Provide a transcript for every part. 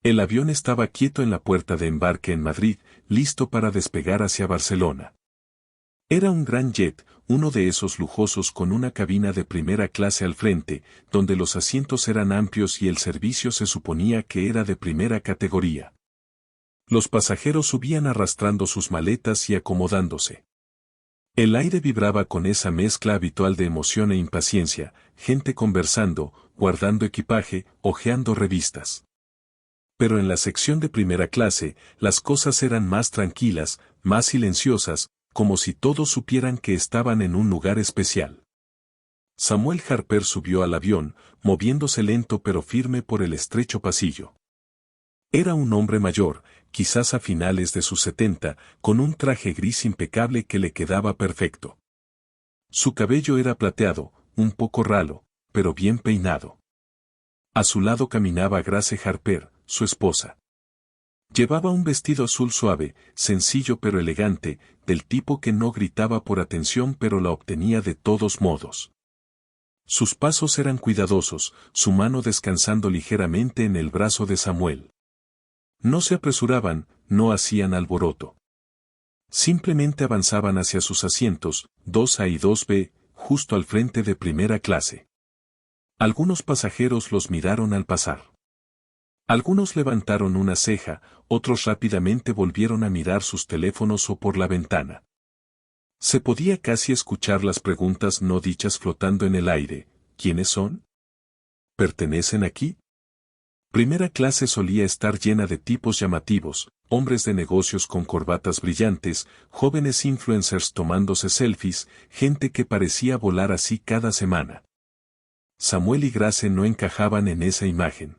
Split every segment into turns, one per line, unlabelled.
El avión estaba quieto en la puerta de embarque en Madrid, listo para despegar hacia Barcelona. Era un gran jet, uno de esos lujosos con una cabina de primera clase al frente, donde los asientos eran amplios y el servicio se suponía que era de primera categoría. Los pasajeros subían arrastrando sus maletas y acomodándose. El aire vibraba con esa mezcla habitual de emoción e impaciencia, gente conversando, guardando equipaje, hojeando revistas. Pero en la sección de primera clase, las cosas eran más tranquilas, más silenciosas, como si todos supieran que estaban en un lugar especial. Samuel Harper subió al avión, moviéndose lento pero firme por el estrecho pasillo. Era un hombre mayor, quizás a finales de sus 70, con un traje gris impecable que le quedaba perfecto. Su cabello era plateado, un poco ralo, pero bien peinado. A su lado caminaba Grace Harper, su esposa. Llevaba un vestido azul suave, sencillo pero elegante, del tipo que no gritaba por atención pero la obtenía de todos modos. Sus pasos eran cuidadosos, su mano descansando ligeramente en el brazo de Samuel. No se apresuraban, no hacían alboroto. Simplemente avanzaban hacia sus asientos, 2A y 2B, justo al frente de primera clase. Algunos pasajeros los miraron al pasar. Algunos levantaron una ceja, otros rápidamente volvieron a mirar sus teléfonos o por la ventana. Se podía casi escuchar las preguntas no dichas flotando en el aire. ¿Quiénes son? ¿Pertenecen aquí? Primera clase solía estar llena de tipos llamativos, hombres de negocios con corbatas brillantes, jóvenes influencers tomándose selfies, gente que parecía volar así cada semana. Samuel y Grace no encajaban en esa imagen.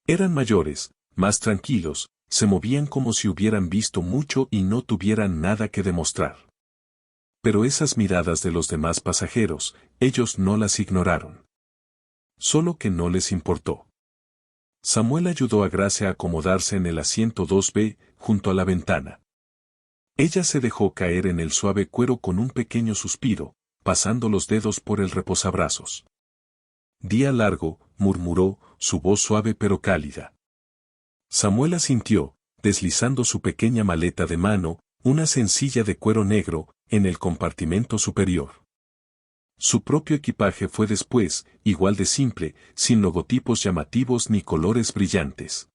Eran mayores, más tranquilos, se movían como si hubieran visto mucho y no tuvieran nada que demostrar. Pero esas miradas de los demás pasajeros, ellos no las ignoraron. Solo que no les importó. Samuel ayudó a Grace a acomodarse en el asiento 2B, junto a la ventana. Ella se dejó caer en el suave cuero con un pequeño suspiro, pasando los dedos por el reposabrazos. Día largo, murmuró, su voz suave pero cálida. Samuel asintió, deslizando su pequeña maleta de mano, una sencilla de cuero negro, en el compartimento superior. Su propio equipaje fue después, igual de simple, sin logotipos llamativos ni colores brillantes.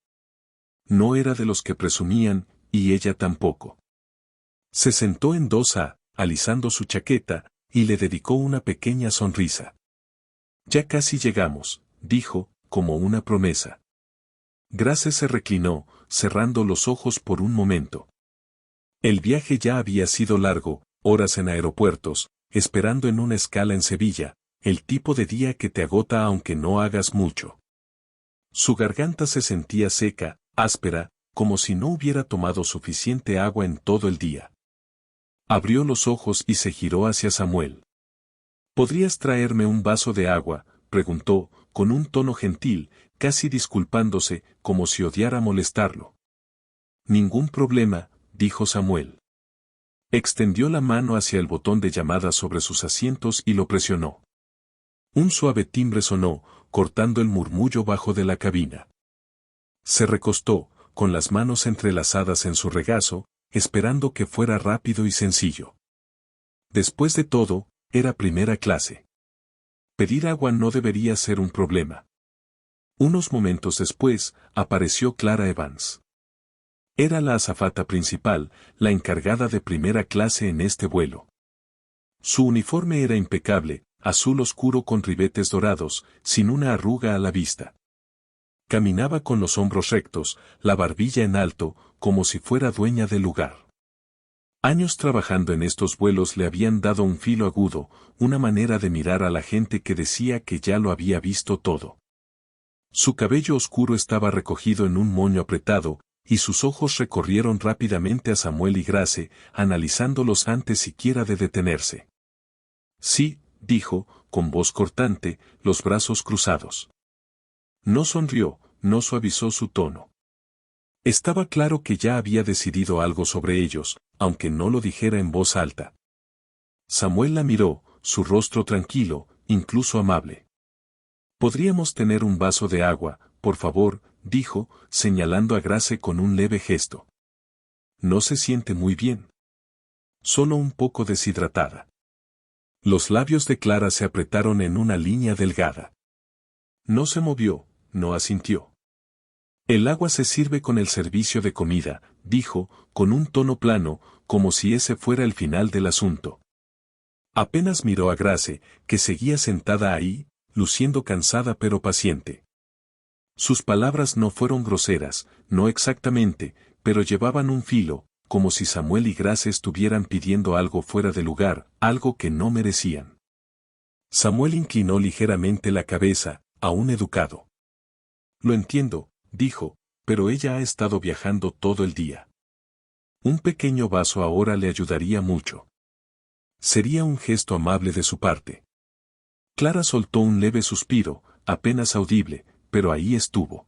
No era de los que presumían, y ella tampoco. Se sentó en 2A, alisando su chaqueta, y le dedicó una pequeña sonrisa. Ya casi llegamos, dijo, como una promesa. Grace se reclinó, cerrando los ojos por un momento. El viaje ya había sido largo, horas en aeropuertos, esperando en una escala en Sevilla, el tipo de día que te agota aunque no hagas mucho. Su garganta se sentía seca, áspera, como si no hubiera tomado suficiente agua en todo el día. Abrió los ojos y se giró hacia Samuel. ¿Podrías traerme un vaso de agua?, preguntó, con un tono gentil, casi disculpándose, como si odiara molestarlo. Ningún problema, dijo Samuel. Extendió la mano hacia el botón de llamada sobre sus asientos y lo presionó. Un suave timbre sonó, cortando el murmullo bajo de la cabina. Se recostó, con las manos entrelazadas en su regazo, esperando que fuera rápido y sencillo. Después de todo, era primera clase. Pedir agua no debería ser un problema. Unos momentos después, apareció Clara Evans. Era la azafata principal, la encargada de primera clase en este vuelo. Su uniforme era impecable, azul oscuro con ribetes dorados, sin una arruga a la vista. Caminaba con los hombros rectos, la barbilla en alto, como si fuera dueña del lugar. Años trabajando en estos vuelos le habían dado un filo agudo, una manera de mirar a la gente que decía que ya lo había visto todo. Su cabello oscuro estaba recogido en un moño apretado, y sus ojos recorrieron rápidamente a Samuel y Grace, analizándolos antes siquiera de detenerse. Sí, dijo, con voz cortante, los brazos cruzados. No sonrió, no suavizó su tono. Estaba claro que ya había decidido algo sobre ellos, aunque no lo dijera en voz alta. Samuel la miró, su rostro tranquilo, incluso amable. «¿Podríamos tener un vaso de agua, por favor?», dijo, señalando a Grace con un leve gesto. No se siente muy bien. Solo un poco deshidratada. Los labios de Clara se apretaron en una línea delgada. No se movió, no asintió. El agua se sirve con el servicio de comida, dijo, con un tono plano, como si ese fuera el final del asunto. Apenas miró a Grace, que seguía sentada ahí, luciendo cansada pero paciente. Sus palabras no fueron groseras, no exactamente, pero llevaban un filo, como si Samuel y Grace estuvieran pidiendo algo fuera de lugar, algo que no merecían. Samuel inclinó ligeramente la cabeza, aún educado. Lo entiendo, dijo, pero ella ha estado viajando todo el día. Un pequeño vaso ahora le ayudaría mucho. Sería un gesto amable de su parte. Clara soltó un leve suspiro, apenas audible, pero ahí estuvo.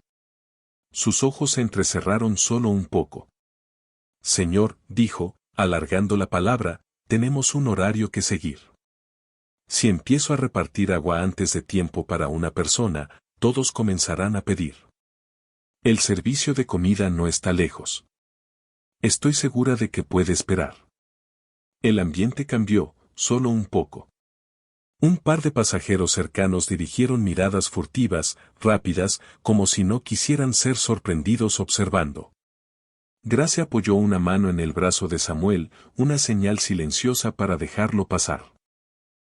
Sus ojos se entrecerraron solo un poco. Señor, dijo, alargando la palabra, tenemos un horario que seguir. Si empiezo a repartir agua antes de tiempo para una persona, todos comenzarán a pedir. El servicio de comida no está lejos. Estoy segura de que puede esperar. El ambiente cambió, solo un poco. Un par de pasajeros cercanos dirigieron miradas furtivas, rápidas, como si no quisieran ser sorprendidos observando. Grace apoyó una mano en el brazo de Samuel, una señal silenciosa para dejarlo pasar.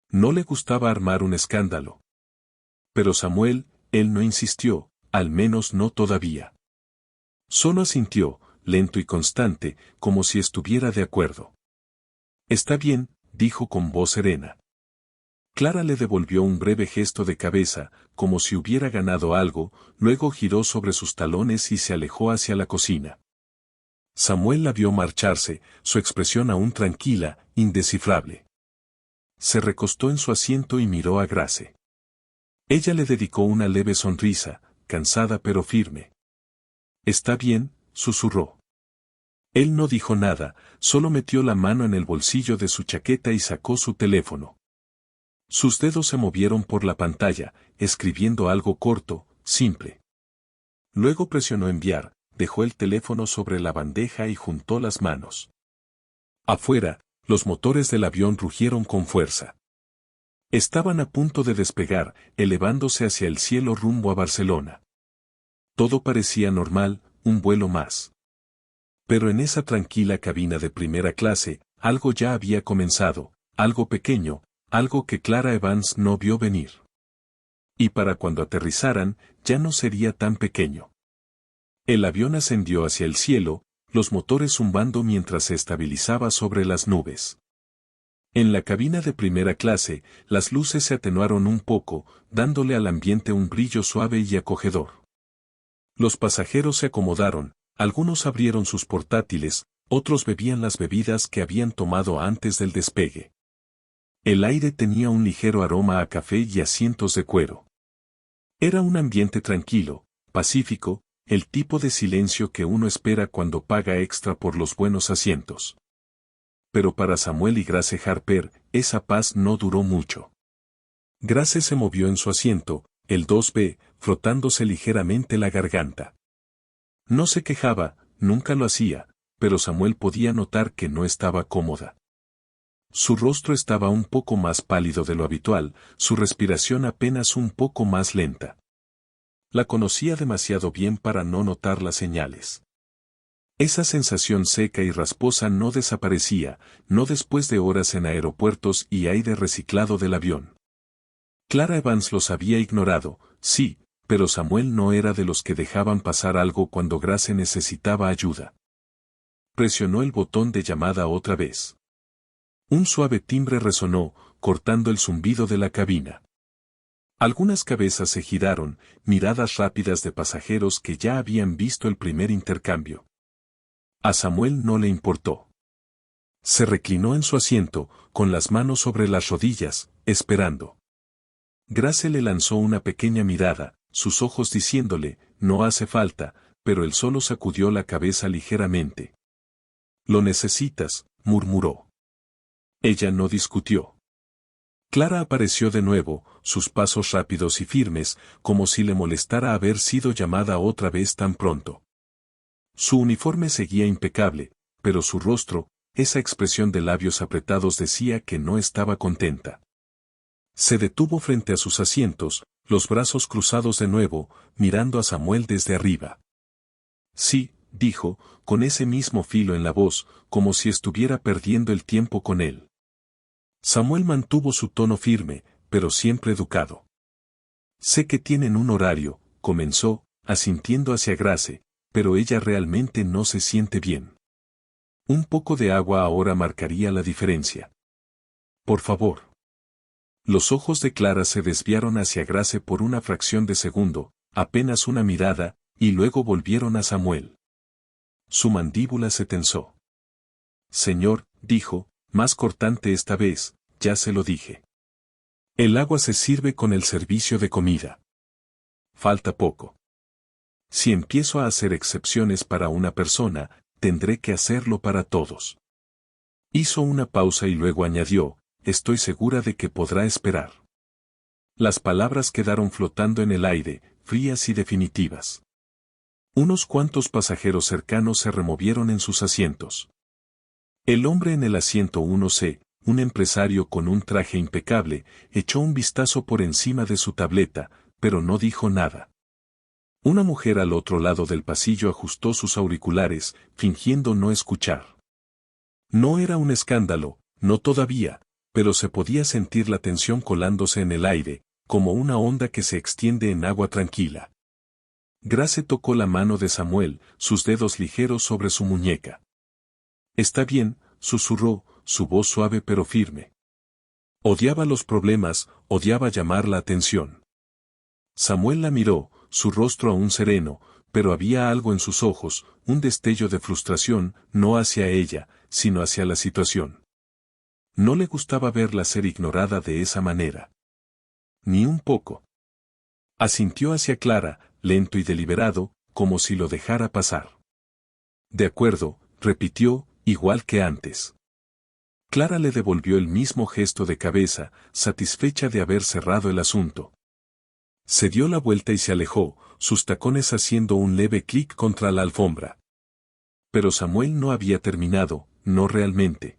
No le gustaba armar un escándalo. Pero Samuel, él no insistió, al menos no todavía. Solo asintió, lento y constante, como si estuviera de acuerdo. Está bien, dijo con voz serena. Clara le devolvió un breve gesto de cabeza, como si hubiera ganado algo, luego giró sobre sus talones y se alejó hacia la cocina. Samuel la vio marcharse, su expresión aún tranquila, indescifrable. Se recostó en su asiento y miró a Grace. Ella le dedicó una leve sonrisa, cansada pero firme. Está bien, susurró. Él no dijo nada, solo metió la mano en el bolsillo de su chaqueta y sacó su teléfono. Sus dedos se movieron por la pantalla, escribiendo algo corto, simple. Luego presionó enviar, dejó el teléfono sobre la bandeja y juntó las manos. Afuera, los motores del avión rugieron con fuerza. Estaban a punto de despegar, elevándose hacia el cielo rumbo a Barcelona. Todo parecía normal, un vuelo más. Pero en esa tranquila cabina de primera clase, algo ya había comenzado, algo pequeño, algo que Clara Evans no vio venir. Y para cuando aterrizaran, ya no sería tan pequeño. El avión ascendió hacia el cielo, los motores zumbando mientras se estabilizaba sobre las nubes. En la cabina de primera clase, las luces se atenuaron un poco, dándole al ambiente un brillo suave y acogedor. Los pasajeros se acomodaron, algunos abrieron sus portátiles, otros bebían las bebidas que habían tomado antes del despegue. El aire tenía un ligero aroma a café y asientos de cuero. Era un ambiente tranquilo, pacífico, el tipo de silencio que uno espera cuando paga extra por los buenos asientos. Pero para Samuel y Grace Harper, esa paz no duró mucho. Grace se movió en su asiento, el 2B, frotándose ligeramente la garganta. No se quejaba, nunca lo hacía, pero Samuel podía notar que no estaba cómoda. Su rostro estaba un poco más pálido de lo habitual, su respiración apenas un poco más lenta. La conocía demasiado bien para no notar las señales. Esa sensación seca y rasposa no desaparecía, no después de horas en aeropuertos y aire reciclado del avión. Clara Evans los había ignorado, sí, pero Samuel no era de los que dejaban pasar algo cuando Grace necesitaba ayuda. Presionó el botón de llamada otra vez. Un suave timbre resonó, cortando el zumbido de la cabina. Algunas cabezas se giraron, miradas rápidas de pasajeros que ya habían visto el primer intercambio. A Samuel no le importó. Se reclinó en su asiento, con las manos sobre las rodillas, esperando. Grace le lanzó una pequeña mirada, sus ojos diciéndole, no hace falta, pero él solo sacudió la cabeza ligeramente. Lo necesitas, murmuró. Ella no discutió. Clara apareció de nuevo, sus pasos rápidos y firmes, como si le molestara haber sido llamada otra vez tan pronto. Su uniforme seguía impecable, pero su rostro, esa expresión de labios apretados decía que no estaba contenta. Se detuvo frente a sus asientos, los brazos cruzados de nuevo, mirando a Samuel desde arriba. Sí, dijo, con ese mismo filo en la voz, como si estuviera perdiendo el tiempo con él. Samuel mantuvo su tono firme, pero siempre educado. Sé que tienen un horario, comenzó, asintiendo hacia Grace, pero ella realmente no se siente bien. Un poco de agua ahora marcaría la diferencia. Por favor. Los ojos de Clara se desviaron hacia Grace por una fracción de segundo, apenas una mirada, y luego volvieron a Samuel. Su mandíbula se tensó. Señor, dijo, más cortante esta vez, ya se lo dije. El agua se sirve con el servicio de comida. Falta poco. Si empiezo a hacer excepciones para una persona, tendré que hacerlo para todos. Hizo una pausa y luego añadió, estoy segura de que podrá esperar. Las palabras quedaron flotando en el aire, frías y definitivas. Unos cuantos pasajeros cercanos se removieron en sus asientos. El hombre en el asiento 1C, un empresario con un traje impecable, echó un vistazo por encima de su tableta, pero no dijo nada. Una mujer al otro lado del pasillo ajustó sus auriculares, fingiendo no escuchar. No era un escándalo, no todavía, pero se podía sentir la tensión colándose en el aire, como una onda que se extiende en agua tranquila. Grace tocó la mano de Samuel, sus dedos ligeros sobre su muñeca. Está bien, susurró, su voz suave pero firme. Odiaba los problemas, odiaba llamar la atención. Samuel la miró, su rostro aún sereno, pero había algo en sus ojos, un destello de frustración, no hacia ella, sino hacia la situación. No le gustaba verla ser ignorada de esa manera. Ni un poco. Asintió hacia Clara, lento y deliberado, como si lo dejara pasar. De acuerdo, repitió, igual que antes. Clara le devolvió el mismo gesto de cabeza, satisfecha de haber cerrado el asunto. Se dio la vuelta y se alejó, sus tacones haciendo un leve clic contra la alfombra. Pero Samuel no había terminado, no realmente.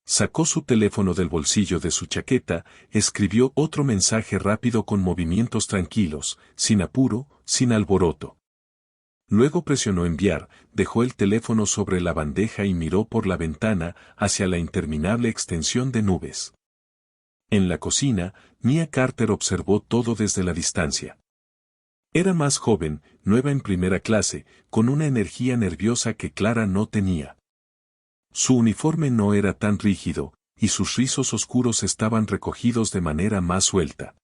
Sacó su teléfono del bolsillo de su chaqueta, escribió otro mensaje rápido con movimientos tranquilos, sin apuro, sin alboroto. Luego presionó enviar, dejó el teléfono sobre la bandeja y miró por la ventana hacia la interminable extensión de nubes. En la cocina, Mia Carter observó todo desde la distancia. Era más joven, nueva en primera clase, con una energía nerviosa que Clara no tenía. Su uniforme no era tan rígido, y sus rizos oscuros estaban recogidos de manera más suelta.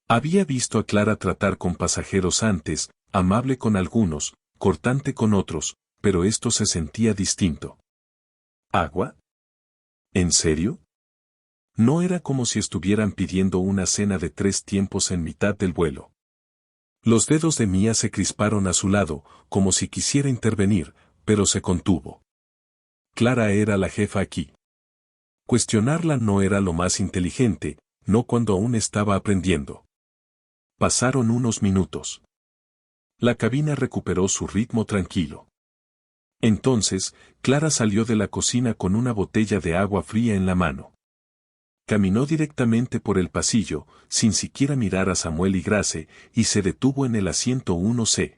Había visto a Clara tratar con pasajeros antes, amable con algunos, cortante con otros, pero esto se sentía distinto. ¿Agua? ¿En serio? No era como si estuvieran pidiendo una cena de 3 tiempos en mitad del vuelo. Los dedos de Mia se crisparon a su lado, como si quisiera intervenir, pero se contuvo. Clara era la jefa aquí. Cuestionarla no era lo más inteligente, no cuando aún estaba aprendiendo. Pasaron unos minutos. La cabina recuperó su ritmo tranquilo. Entonces, Clara salió de la cocina con una botella de agua fría en la mano. Caminó directamente por el pasillo, sin siquiera mirar a Samuel y Grace, y se detuvo en el asiento 1C.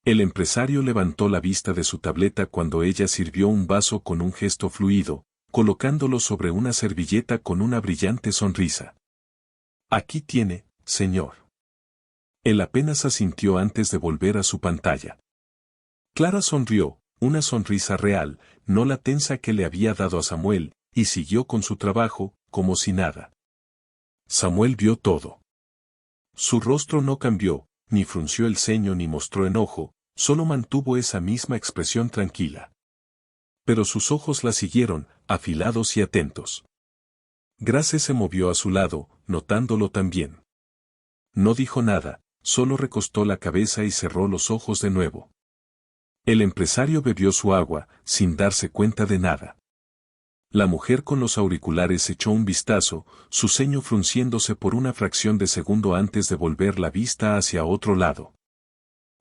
El empresario levantó la vista de su tableta cuando ella sirvió un vaso con un gesto fluido, colocándolo sobre una servilleta con una brillante sonrisa. Aquí tiene, señor. Él apenas asintió antes de volver a su pantalla. Clara sonrió, una sonrisa real, no la tensa que le había dado a Samuel, y siguió con su trabajo, como si nada. Samuel vio todo. Su rostro no cambió, ni frunció el ceño ni mostró enojo, solo mantuvo esa misma expresión tranquila. Pero sus ojos la siguieron, afilados y atentos. Grace se movió a su lado, notándolo también. No dijo nada, solo recostó la cabeza y cerró los ojos de nuevo. El empresario bebió su agua, sin darse cuenta de nada. La mujer con los auriculares echó un vistazo, su ceño frunciéndose por una fracción de segundo antes de volver la vista hacia otro lado.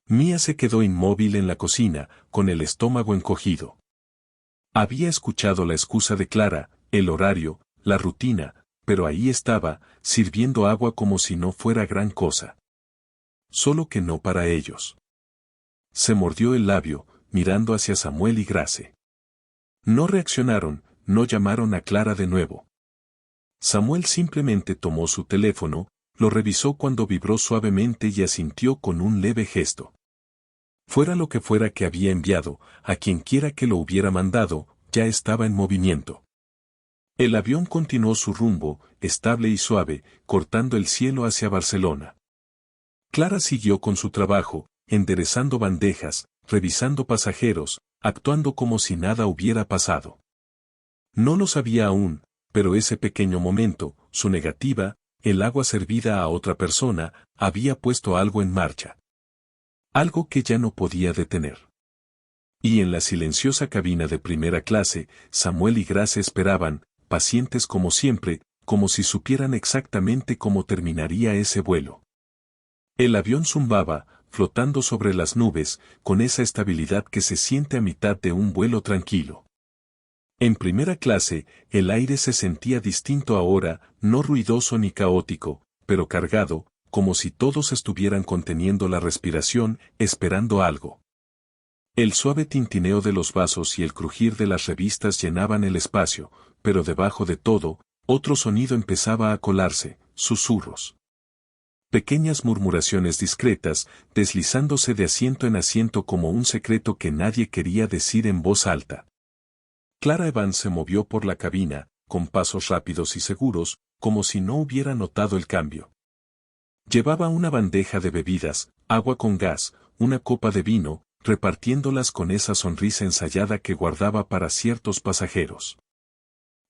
Mía se quedó inmóvil en la cocina, con el estómago encogido. Había escuchado la excusa de Clara, el horario, la rutina, pero ahí estaba, sirviendo agua como si no fuera gran cosa. Solo que no para ellos. Se mordió el labio, mirando hacia Samuel y Grace. No reaccionaron, no llamaron a Clara de nuevo. Samuel simplemente tomó su teléfono, lo revisó cuando vibró suavemente y asintió con un leve gesto. Fuera lo que fuera que había enviado, a quienquiera que lo hubiera mandado, ya estaba en movimiento. El avión continuó su rumbo, estable y suave, cortando el cielo hacia Barcelona. Clara siguió con su trabajo, enderezando bandejas, revisando pasajeros, actuando como si nada hubiera pasado. No lo sabía aún, pero ese pequeño momento, su negativa, el agua servida a otra persona, había puesto algo en marcha. Algo que ya no podía detener. Y en la silenciosa cabina de primera clase, Samuel y Grace esperaban, pacientes como siempre, como si supieran exactamente cómo terminaría ese vuelo. El avión zumbaba, flotando sobre las nubes, con esa estabilidad que se siente a mitad de un vuelo tranquilo. En primera clase, el aire se sentía distinto ahora, no ruidoso ni caótico, pero cargado, como si todos estuvieran conteniendo la respiración, esperando algo. El suave tintineo de los vasos y el crujir de las revistas llenaban el espacio, pero debajo de todo, otro sonido empezaba a colarse, susurros. Pequeñas murmuraciones discretas, deslizándose de asiento en asiento como un secreto que nadie quería decir en voz alta. Clara Evans se movió por la cabina, con pasos rápidos y seguros, como si no hubiera notado el cambio. Llevaba una bandeja de bebidas, agua con gas, una copa de vino, repartiéndolas con esa sonrisa ensayada que guardaba para ciertos pasajeros.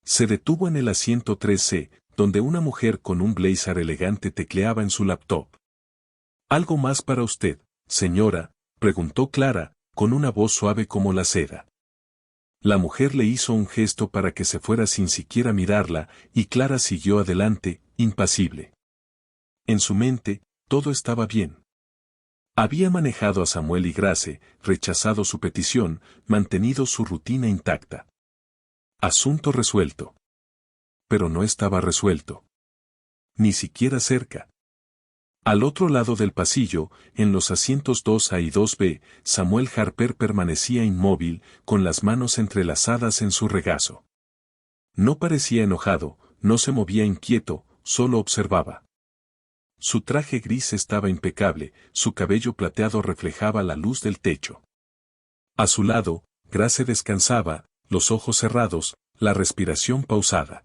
Se detuvo en el asiento 3C, donde una mujer con un blazer elegante tecleaba en su laptop. ¿Algo más para usted, señora?, preguntó Clara, con una voz suave como la seda. La mujer le hizo un gesto para que se fuera sin siquiera mirarla, y Clara siguió adelante, impasible. En su mente, todo estaba bien. Había manejado a Samuel y Grace, rechazado su petición, mantenido su rutina intacta. Asunto resuelto. Pero no estaba resuelto. Ni siquiera cerca. Al otro lado del pasillo, en los asientos 2A y 2B, Samuel Harper permanecía inmóvil, con las manos entrelazadas en su regazo. No parecía enojado, no se movía inquieto, solo observaba. Su traje gris estaba impecable, su cabello plateado reflejaba la luz del techo. A su lado, Grace descansaba, los ojos cerrados, la respiración pausada.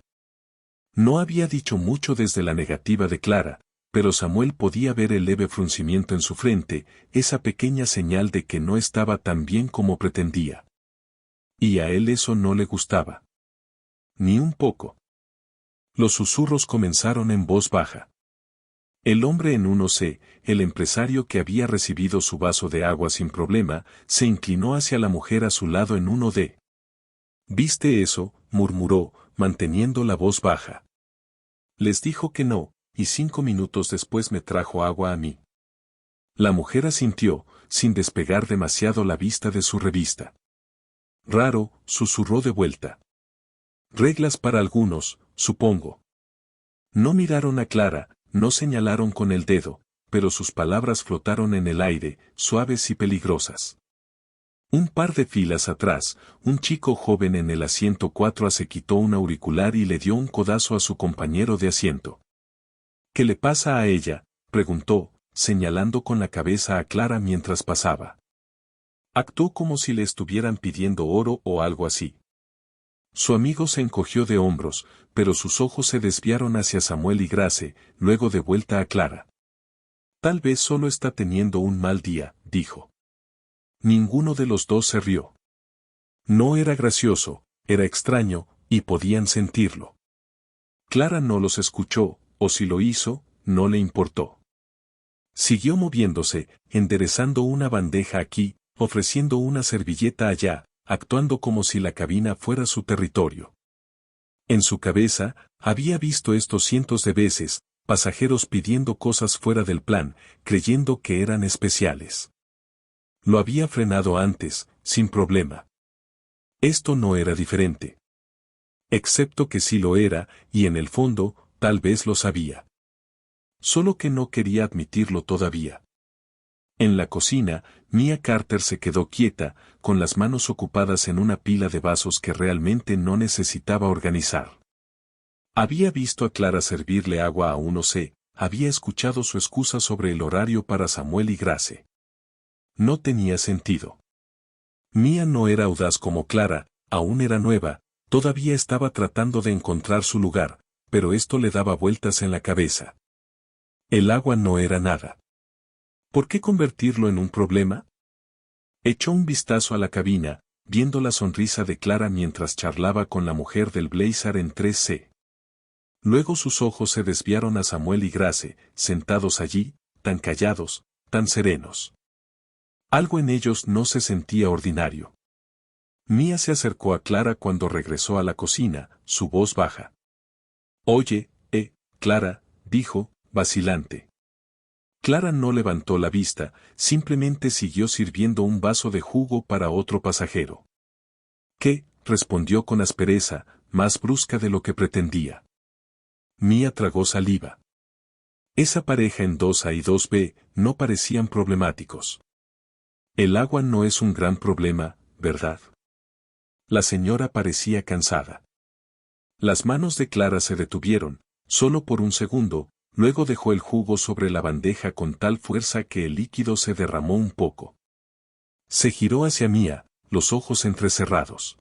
No había dicho mucho desde la negativa de Clara, pero Samuel podía ver el leve fruncimiento en su frente, esa pequeña señal de que no estaba tan bien como pretendía. Y a él eso no le gustaba. Ni un poco. Los susurros comenzaron en voz baja. El hombre en 1C, el empresario que había recibido su vaso de agua sin problema, se inclinó hacia la mujer a su lado en 1D. ¿Viste eso?, murmuró, manteniendo la voz baja. Les dijo que no, y 5 minutos después me trajo agua a mí. La mujer asintió, sin despegar demasiado la vista de su revista. Raro, susurró de vuelta. Reglas para algunos, supongo. No miraron a Clara, no señalaron con el dedo, pero sus palabras flotaron en el aire, suaves y peligrosas. Un par de filas atrás, un chico joven en el asiento 4A se quitó un auricular y le dio un codazo a su compañero de asiento. ¿Qué le pasa a ella?, preguntó, señalando con la cabeza a Clara mientras pasaba. Actuó como si le estuvieran pidiendo oro o algo así. Su amigo se encogió de hombros, pero sus ojos se desviaron hacia Samuel y Grace, luego de vuelta a Clara. Tal vez solo está teniendo un mal día, dijo. Ninguno de los dos se rió. No era gracioso, era extraño, y podían sentirlo. Clara no los escuchó, o si lo hizo, no le importó. Siguió moviéndose, enderezando una bandeja aquí, ofreciendo una servilleta allá, actuando como si la cabina fuera su territorio. En su cabeza, había visto esto cientos de veces, pasajeros pidiendo cosas fuera del plan, creyendo que eran especiales. Lo había frenado antes, sin problema. Esto no era diferente. Excepto que sí lo era, y en el fondo, tal vez lo sabía. Solo que no quería admitirlo todavía. En la cocina, Mia Carter se quedó quieta, con las manos ocupadas en una pila de vasos que realmente no necesitaba organizar. Había visto a Clara servirle agua a uno C, había escuchado su excusa sobre el horario para Samuel y Grace. No tenía sentido. Mia no era audaz como Clara, aún era nueva, todavía estaba tratando de encontrar su lugar, pero esto le daba vueltas en la cabeza. El agua no era nada. ¿Por qué convertirlo en un problema? Echó un vistazo a la cabina, viendo la sonrisa de Clara mientras charlaba con la mujer del blazer en 3C. Luego sus ojos se desviaron a Samuel y Grace, sentados allí, tan callados, tan serenos. Algo en ellos no se sentía ordinario. Mia se acercó a Clara cuando regresó a la cocina, su voz baja. «Oye, Clara», dijo, vacilante. Clara no levantó la vista, simplemente siguió sirviendo un vaso de jugo para otro pasajero. «¿Qué?», respondió con aspereza, más brusca de lo que pretendía. Mia tragó saliva. Esa pareja en 2A y 2B no parecían problemáticos. El agua no es un gran problema, ¿verdad? La señora parecía cansada. Las manos de Clara se detuvieron, solo por un segundo, luego dejó el jugo sobre la bandeja con tal fuerza que el líquido se derramó un poco. Se giró hacia Mia, los ojos entrecerrados.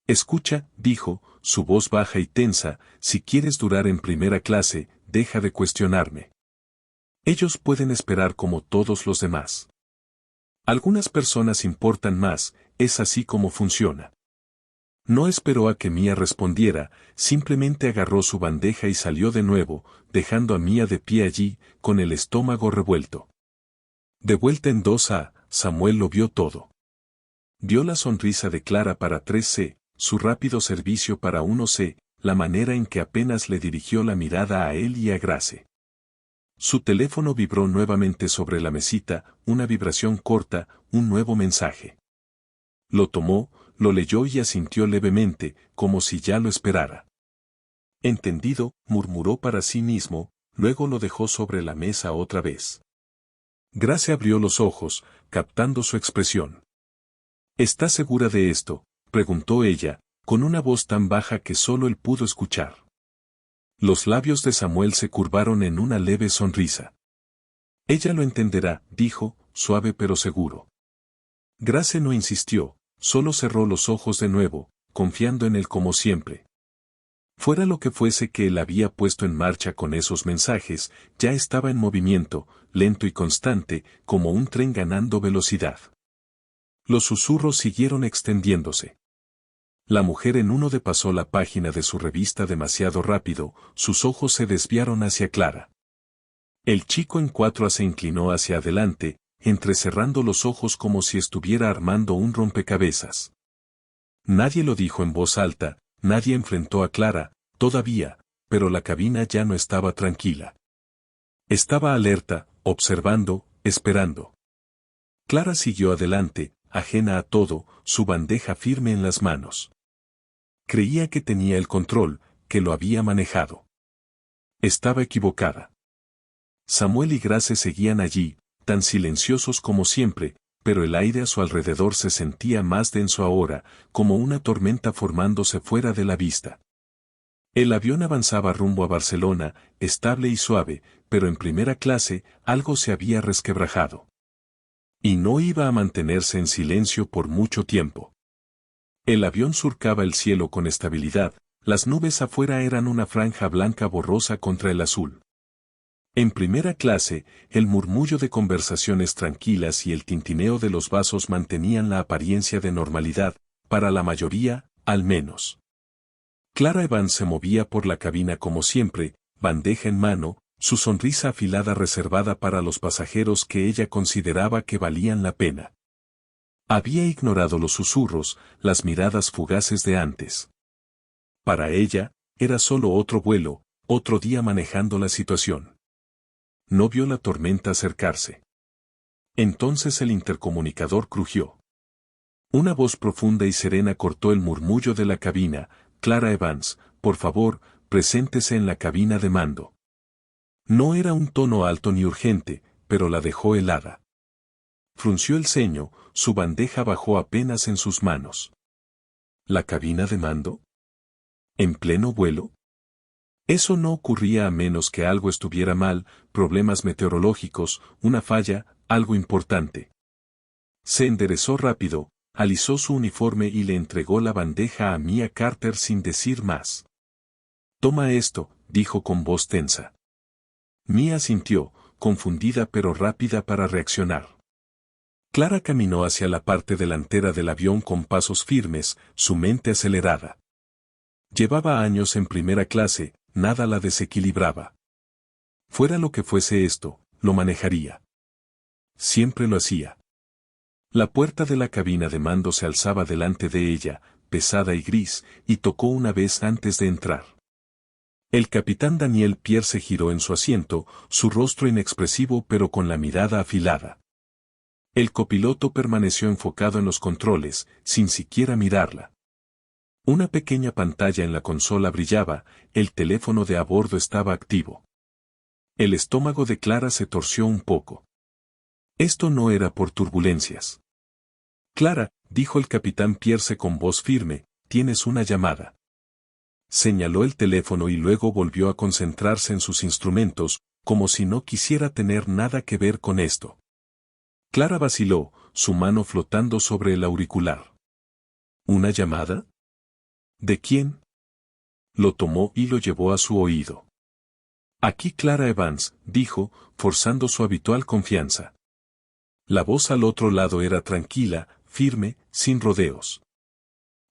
«Escucha», dijo, su voz baja y tensa, «si quieres durar en primera clase, deja de cuestionarme. Ellos pueden esperar como todos los demás. Algunas personas importan más, es así como funciona». No esperó a que Mia respondiera, simplemente agarró su bandeja y salió de nuevo, dejando a Mia de pie allí, con el estómago revuelto. De vuelta en 2A, Samuel lo vio todo. Vio la sonrisa de Clara para 3C, su rápido servicio para 1C, la manera en que apenas le dirigió la mirada a él y a Grace. Su teléfono vibró nuevamente sobre la mesita, una vibración corta, un nuevo mensaje. Lo tomó, lo leyó y asintió levemente, como si ya lo esperara. «Entendido», murmuró para sí mismo, luego lo dejó sobre la mesa otra vez. Grace abrió los ojos, captando su expresión. «¿Estás segura de esto?», preguntó ella, con una voz tan baja que solo él pudo escuchar. Los labios de Samuel se curvaron en una leve sonrisa. «Ella lo entenderá», dijo, suave pero seguro. Grace no insistió, solo cerró los ojos de nuevo, confiando en él como siempre. Fuera lo que fuese que él había puesto en marcha con esos mensajes, ya estaba en movimiento, lento y constante, como un tren ganando velocidad. Los susurros siguieron extendiéndose. La mujer en 1D pasó la página de su revista demasiado rápido, sus ojos se desviaron hacia Clara. El chico en 4A se inclinó hacia adelante, entrecerrando los ojos como si estuviera armando un rompecabezas. Nadie lo dijo en voz alta, nadie enfrentó a Clara, todavía, pero la cabina ya no estaba tranquila. Estaba alerta, observando, esperando. Clara siguió adelante, ajena a todo, su bandeja firme en las manos. Creía que tenía el control, que lo había manejado. Estaba equivocada. Samuel y Grace seguían allí, tan silenciosos como siempre, pero el aire a su alrededor se sentía más denso ahora, como una tormenta formándose fuera de la vista. El avión avanzaba rumbo a Barcelona, estable y suave, pero en primera clase algo se había resquebrajado. Y no iba a mantenerse en silencio por mucho tiempo. El avión surcaba el cielo con estabilidad, las nubes afuera eran una franja blanca borrosa contra el azul. En primera clase, el murmullo de conversaciones tranquilas y el tintineo de los vasos mantenían la apariencia de normalidad, para la mayoría, al menos. Clara Evans se movía por la cabina como siempre, bandeja en mano, su sonrisa afilada reservada para los pasajeros que ella consideraba que valían la pena. Había ignorado los susurros, las miradas fugaces de antes. Para ella, era solo otro vuelo, otro día manejando la situación. No vio la tormenta acercarse. Entonces el intercomunicador crujió. Una voz profunda y serena cortó el murmullo de la cabina. Clara Evans, por favor, preséntese en la cabina de mando. No era un tono alto ni urgente, pero la dejó helada. Frunció el ceño, su bandeja bajó apenas en sus manos. ¿La cabina de mando? ¿En pleno vuelo? Eso no ocurría a menos que algo estuviera mal, problemas meteorológicos, una falla, algo importante. Se enderezó rápido, alisó su uniforme y le entregó la bandeja a Mia Carter sin decir más. Toma esto, dijo con voz tensa. Mia sintió, confundida pero rápida para reaccionar. Clara caminó hacia la parte delantera del avión con pasos firmes, su mente acelerada. Llevaba años en primera clase, nada la desequilibraba. Fuera lo que fuese esto, lo manejaría. Siempre lo hacía. La puerta de la cabina de mando se alzaba delante de ella, pesada y gris, y tocó una vez antes de entrar. El capitán Daniel Pierre se giró en su asiento, su rostro inexpresivo pero con la mirada afilada. El copiloto permaneció enfocado en los controles, sin siquiera mirarla. Una pequeña pantalla en la consola brillaba, el teléfono de a bordo estaba activo. El estómago de Clara se torció un poco. Esto no era por turbulencias. Clara, dijo el capitán Pierce con voz firme, tienes una llamada. Señaló el teléfono y luego volvió a concentrarse en sus instrumentos, como si no quisiera tener nada que ver con esto. Clara vaciló, su mano flotando sobre el auricular. ¿Una llamada? ¿De quién? Lo tomó y lo llevó a su oído. Aquí Clara Evans, dijo, forzando su habitual confianza. La voz al otro lado era tranquila, firme, sin rodeos.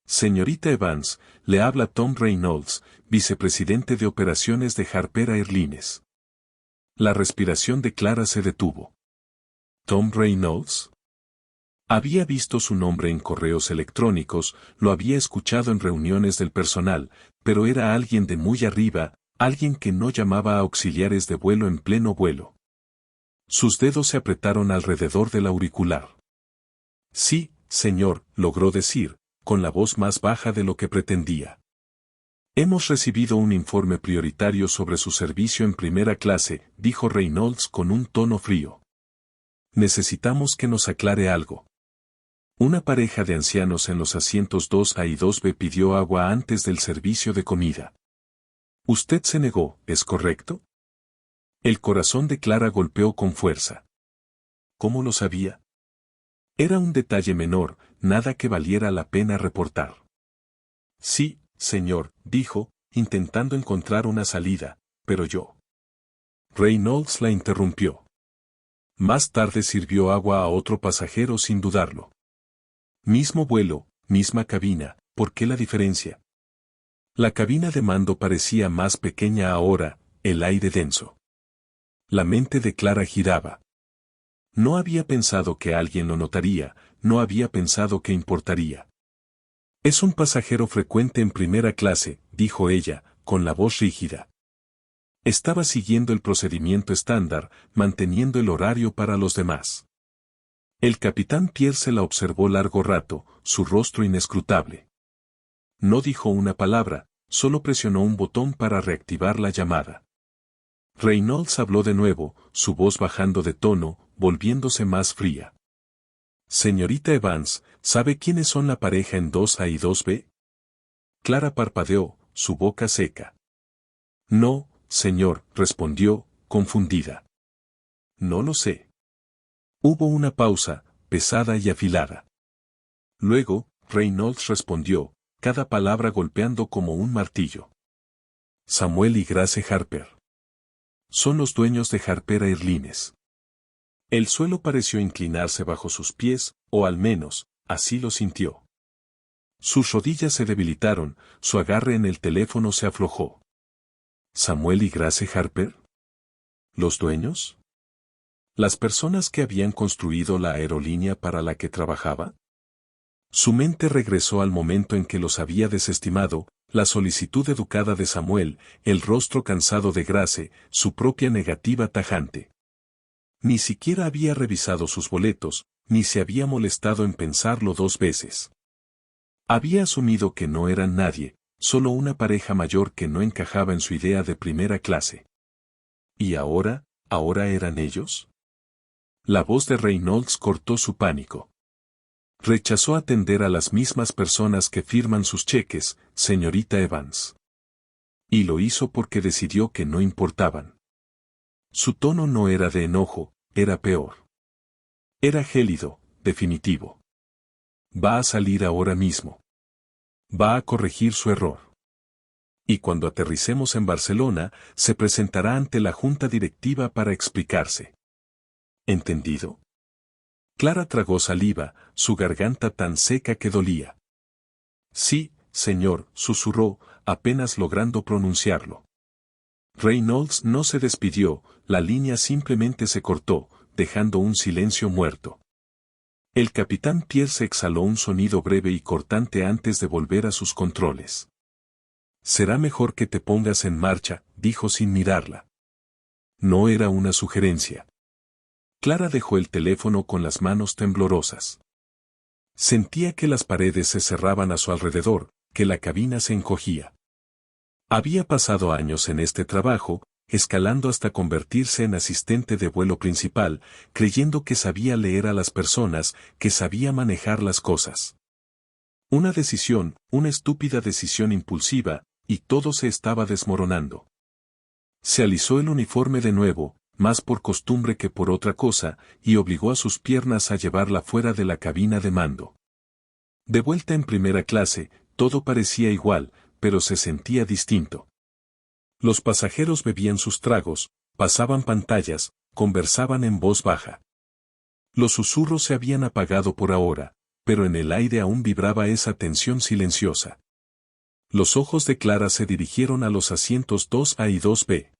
Señorita Evans, le habla Tom Reynolds, vicepresidente de operaciones de Harper Airlines. La respiración de Clara se detuvo. ¿Tom Reynolds? Había visto su nombre en correos electrónicos, lo había escuchado en reuniones del personal, pero era alguien de muy arriba, alguien que no llamaba a auxiliares de vuelo en pleno vuelo. Sus dedos se apretaron alrededor del auricular. Sí, señor, logró decir, con la voz más baja de lo que pretendía. Hemos recibido un informe prioritario sobre su servicio en primera clase, dijo Reynolds con un tono frío. Necesitamos que nos aclare algo. Una pareja de ancianos en los asientos 2A y 2B pidió agua antes del servicio de comida. Usted se negó, ¿es correcto? El corazón de Clara golpeó con fuerza. ¿Cómo lo sabía? Era un detalle menor, nada que valiera la pena reportar. Sí, señor, dijo, intentando encontrar una salida, pero yo. Reynolds la interrumpió. Más tarde sirvió agua a otro pasajero sin dudarlo. Mismo vuelo, misma cabina, ¿por qué la diferencia? La cabina de mando parecía más pequeña ahora, el aire denso. La mente de Clara giraba. No había pensado que alguien lo notaría, no había pensado que importaría. Es un pasajero frecuente en primera clase, dijo ella, con la voz rígida. Estaba siguiendo el procedimiento estándar, manteniendo el horario para los demás. El capitán Pierce la observó largo rato, su rostro inescrutable. No dijo una palabra, solo presionó un botón para reactivar la llamada. Reynolds habló de nuevo, su voz bajando de tono, volviéndose más fría. Señorita Evans, ¿sabe quiénes son la pareja en 2A y 2B? Clara parpadeó, su boca seca. No, señor, respondió, confundida. No lo sé. Hubo una pausa, pesada y afilada. Luego, Reynolds respondió, cada palabra golpeando como un martillo. Samuel y Grace Harper. Son los dueños de Harper Airlines. El suelo pareció inclinarse bajo sus pies, o al menos, así lo sintió. Sus rodillas se debilitaron, su agarre en el teléfono se aflojó. ¿Samuel y Grace Harper? ¿Los dueños? ¿Las personas que habían construido la aerolínea para la que trabajaba? Su mente regresó al momento en que los había desestimado, La solicitud educada de Samuel, el rostro cansado de Grace, su propia negativa tajante. Ni siquiera había revisado sus boletos, ni se había molestado en pensarlo 2 veces. Había asumido que no eran nadie, solo una pareja mayor que no encajaba en su idea de primera clase. ¿Y ahora eran ellos? La voz de Reynolds cortó su pánico. Rechazó atender a las mismas personas que firman sus cheques, señorita Evans. Y lo hizo porque decidió que no importaban. Su tono no era de enojo, era peor. Era gélido, definitivo. Va a salir ahora mismo. Va a corregir su error. Y cuando aterricemos en Barcelona, se presentará ante la junta directiva para explicarse. ¿Entendido? Clara tragó saliva, su garganta tan seca que dolía. Sí, señor, susurró, apenas logrando pronunciarlo. Reynolds no se despidió, la línea simplemente se cortó, dejando un silencio muerto. El capitán Pierce exhaló un sonido breve y cortante antes de volver a sus controles. Será mejor que te pongas en marcha, dijo sin mirarla. No era una sugerencia. Clara dejó el teléfono con las manos temblorosas. Sentía que las paredes se cerraban a su alrededor, que la cabina se encogía. Había pasado años en este trabajo, escalando hasta convertirse en asistente de vuelo principal, creyendo que sabía leer a las personas, que sabía manejar las cosas. Una decisión, una estúpida decisión impulsiva, y todo se estaba desmoronando. Se alisó el uniforme de nuevo, más por costumbre que por otra cosa, y obligó a sus piernas a llevarla fuera de la cabina de mando. De vuelta en primera clase, todo parecía igual, pero se sentía distinto. Los pasajeros bebían sus tragos, pasaban pantallas, conversaban en voz baja. Los susurros se habían apagado por ahora, pero en el aire aún vibraba esa tensión silenciosa. Los ojos de Clara se dirigieron a los asientos 2A y 2B.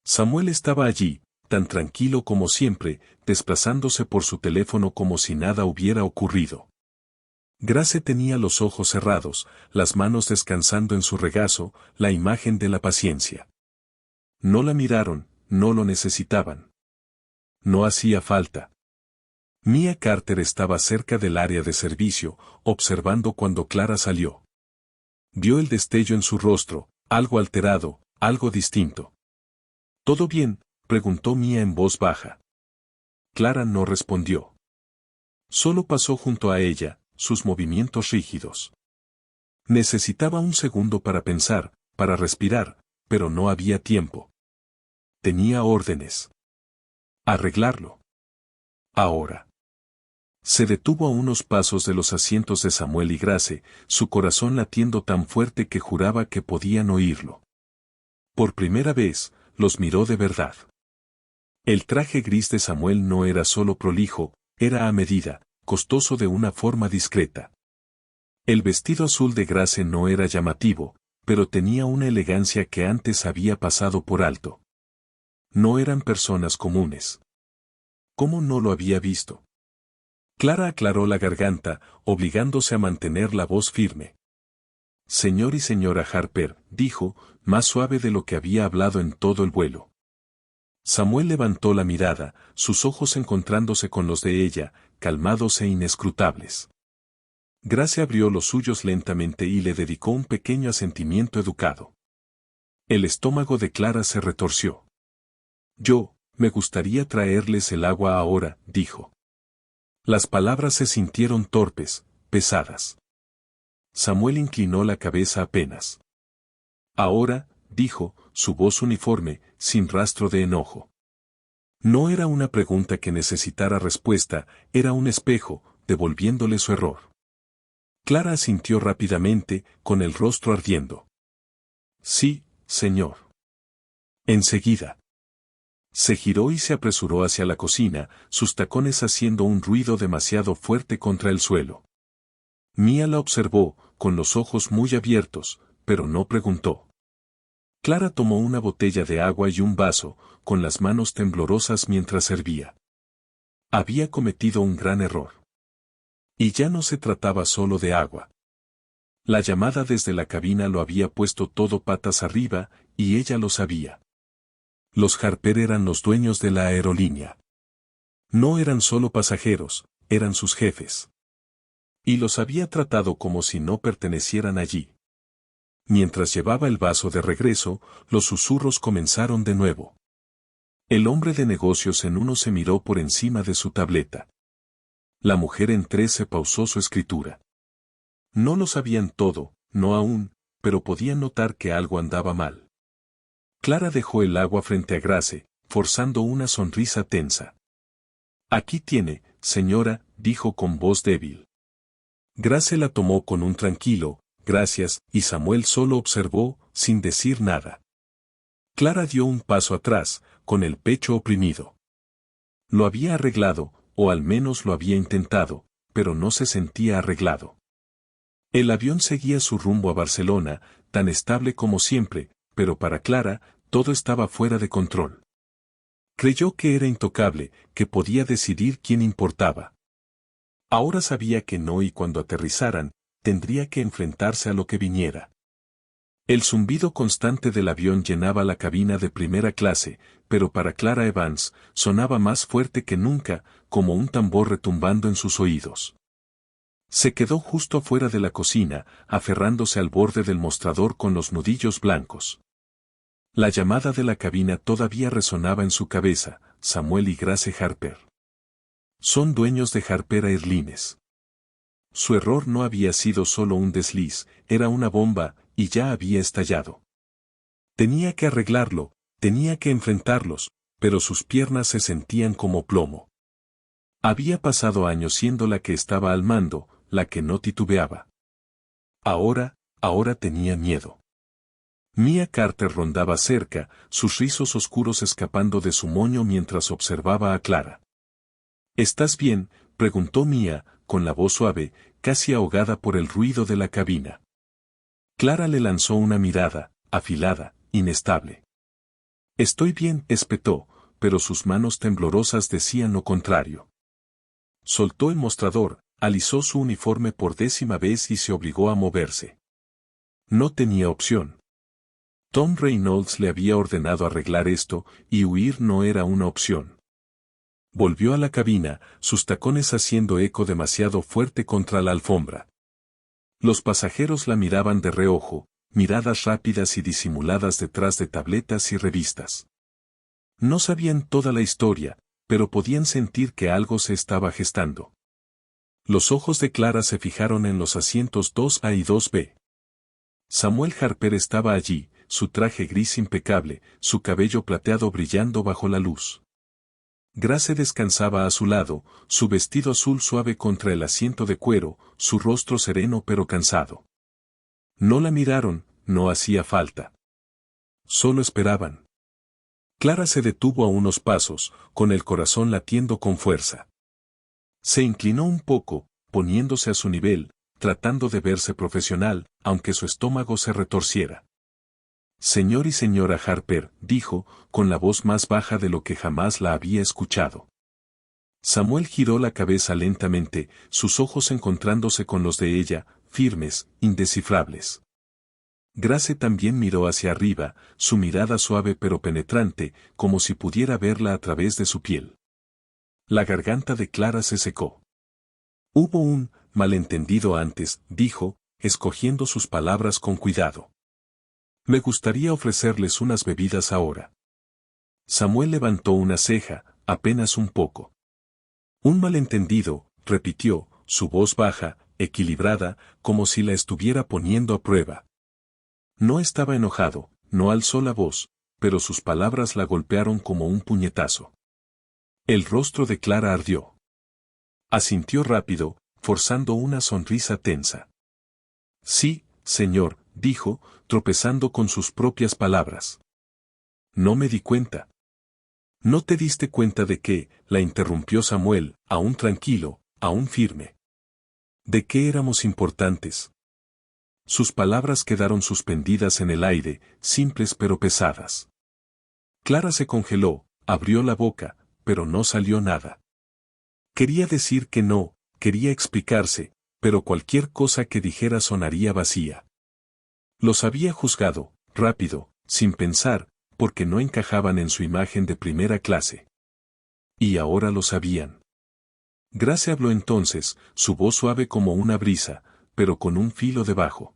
Samuel estaba allí, tan tranquilo como siempre, desplazándose por su teléfono como si nada hubiera ocurrido. Grace tenía los ojos cerrados, las manos descansando en su regazo, la imagen de la paciencia. No la miraron, no lo necesitaban. No hacía falta. Mia Carter estaba cerca del área de servicio, observando cuando Clara salió. Vio el destello en su rostro, algo alterado, algo distinto. ¿Todo bien?, preguntó Mia en voz baja. Clara no respondió. Solo pasó junto a ella, sus movimientos rígidos. Necesitaba un segundo para pensar, para respirar, pero no había tiempo. Tenía órdenes. Arreglarlo. Ahora. Se detuvo a unos pasos de los asientos de Samuel y Grace, su corazón latiendo tan fuerte que juraba que podían oírlo. Por primera vez, los miró de verdad. El traje gris de Samuel no era solo prolijo, era a medida, costoso de una forma discreta. El vestido azul de Grace no era llamativo, pero tenía una elegancia que antes había pasado por alto. No eran personas comunes. ¿Cómo no lo había visto? Clara aclaró la garganta, obligándose a mantener la voz firme. Señor y señora Harper, dijo, más suave de lo que había hablado en todo el vuelo. Samuel levantó la mirada, sus ojos encontrándose con los de ella, calmados e inescrutables. Grace abrió los suyos lentamente y le dedicó un pequeño asentimiento educado. El estómago de Clara se retorció. Me gustaría traerles el agua ahora, dijo. Las palabras se sintieron torpes, pesadas. Samuel inclinó la cabeza apenas. Ahora, dijo, su voz uniforme, sin rastro de enojo. No era una pregunta que necesitara respuesta, era un espejo, devolviéndole su error. Clara asintió rápidamente, con el rostro ardiendo. Sí, señor. Enseguida. Se giró y se apresuró hacia la cocina, sus tacones haciendo un ruido demasiado fuerte contra el suelo. Mia la observó, con los ojos muy abiertos, pero no preguntó. Clara tomó una botella de agua y un vaso, con las manos temblorosas mientras servía. Había cometido un gran error. Y ya no se trataba solo de agua. La llamada desde la cabina lo había puesto todo patas arriba, y ella lo sabía. Los Harper eran los dueños de la aerolínea. No eran solo pasajeros, eran sus jefes. Y los había tratado como si no pertenecieran allí. Mientras llevaba el vaso de regreso, los susurros comenzaron de nuevo. El hombre de negocios en uno se miró por encima de su tableta. La mujer en tres se pausó su escritura. No lo sabían todo, no aún, pero podían notar que algo andaba mal. Clara dejó el agua frente a Grace, forzando una sonrisa tensa. Aquí tiene, señora, dijo con voz débil. Grace la tomó con un tranquilo, gracias, y Samuel solo observó, sin decir nada. Clara dio un paso atrás, con el pecho oprimido. Lo había arreglado, o al menos lo había intentado, pero no se sentía arreglado. El avión seguía su rumbo a Barcelona, tan estable como siempre, pero para Clara, todo estaba fuera de control. Creyó que era intocable, que podía decidir quién importaba. Ahora sabía que no, y cuando aterrizaran, tendría que enfrentarse a lo que viniera. El zumbido constante del avión llenaba la cabina de primera clase, pero para Clara Evans, sonaba más fuerte que nunca, como un tambor retumbando en sus oídos. Se quedó justo afuera de la cocina, aferrándose al borde del mostrador con los nudillos blancos. La llamada de la cabina todavía resonaba en su cabeza: Samuel y Grace Harper. Son dueños de Harper Airlines. Su error no había sido solo un desliz, era una bomba, y ya había estallado. Tenía que arreglarlo, tenía que enfrentarlos, pero sus piernas se sentían como plomo. Había pasado años siendo la que estaba al mando, la que no titubeaba. Ahora tenía miedo. Mia Carter rondaba cerca, sus rizos oscuros escapando de su moño mientras observaba a Clara. ¿Estás bien?, preguntó Mia, con la voz suave, casi ahogada por el ruido de la cabina. Clara le lanzó una mirada, afilada, inestable. Estoy bien, espetó, pero sus manos temblorosas decían lo contrario. Soltó el mostrador, alisó su uniforme por 10ª vez y se obligó a moverse. No tenía opción. Tom Reynolds le había ordenado arreglar esto, y huir no era una opción. Volvió a la cabina, sus tacones haciendo eco demasiado fuerte contra la alfombra. Los pasajeros la miraban de reojo, miradas rápidas y disimuladas detrás de tabletas y revistas. No sabían toda la historia, pero podían sentir que algo se estaba gestando. Los ojos de Clara se fijaron en los asientos 2A y 2B. Samuel Harper estaba allí, su traje gris impecable, su cabello plateado brillando bajo la luz. Grace descansaba a su lado, su vestido azul suave contra el asiento de cuero, su rostro sereno pero cansado. No la miraron, no hacía falta. Solo esperaban. Clara se detuvo a unos pasos, con el corazón latiendo con fuerza. Se inclinó un poco, poniéndose a su nivel, tratando de verse profesional, aunque su estómago se retorciera. Señor y señora Harper, dijo, con la voz más baja de lo que jamás la había escuchado. Samuel giró la cabeza lentamente, sus ojos encontrándose con los de ella, firmes, indescifrables. Grace también miró hacia arriba, su mirada suave pero penetrante, como si pudiera verla a través de su piel. La garganta de Clara se secó. Hubo un malentendido antes, dijo, escogiendo sus palabras con cuidado. Me gustaría ofrecerles unas bebidas ahora. Samuel levantó una ceja, apenas un poco. Un malentendido, repitió, su voz baja, equilibrada, como si la estuviera poniendo a prueba. No estaba enojado, no alzó la voz, pero sus palabras la golpearon como un puñetazo. El rostro de Clara ardió. Asintió rápido, forzando una sonrisa tensa. Sí, señor, dijo, tropezando con sus propias palabras. No me di cuenta. ¿No te diste cuenta de que? La interrumpió Samuel, aún tranquilo, aún firme. ¿De qué éramos importantes? Sus palabras quedaron suspendidas en el aire, simples pero pesadas. Clara se congeló, abrió la boca, pero no salió nada. Quería decir que no, quería explicarse, pero cualquier cosa que dijera sonaría vacía. Los había juzgado, rápido, sin pensar, porque no encajaban en su imagen de primera clase. Y ahora lo sabían. Grace habló entonces, su voz suave como una brisa, pero con un filo debajo.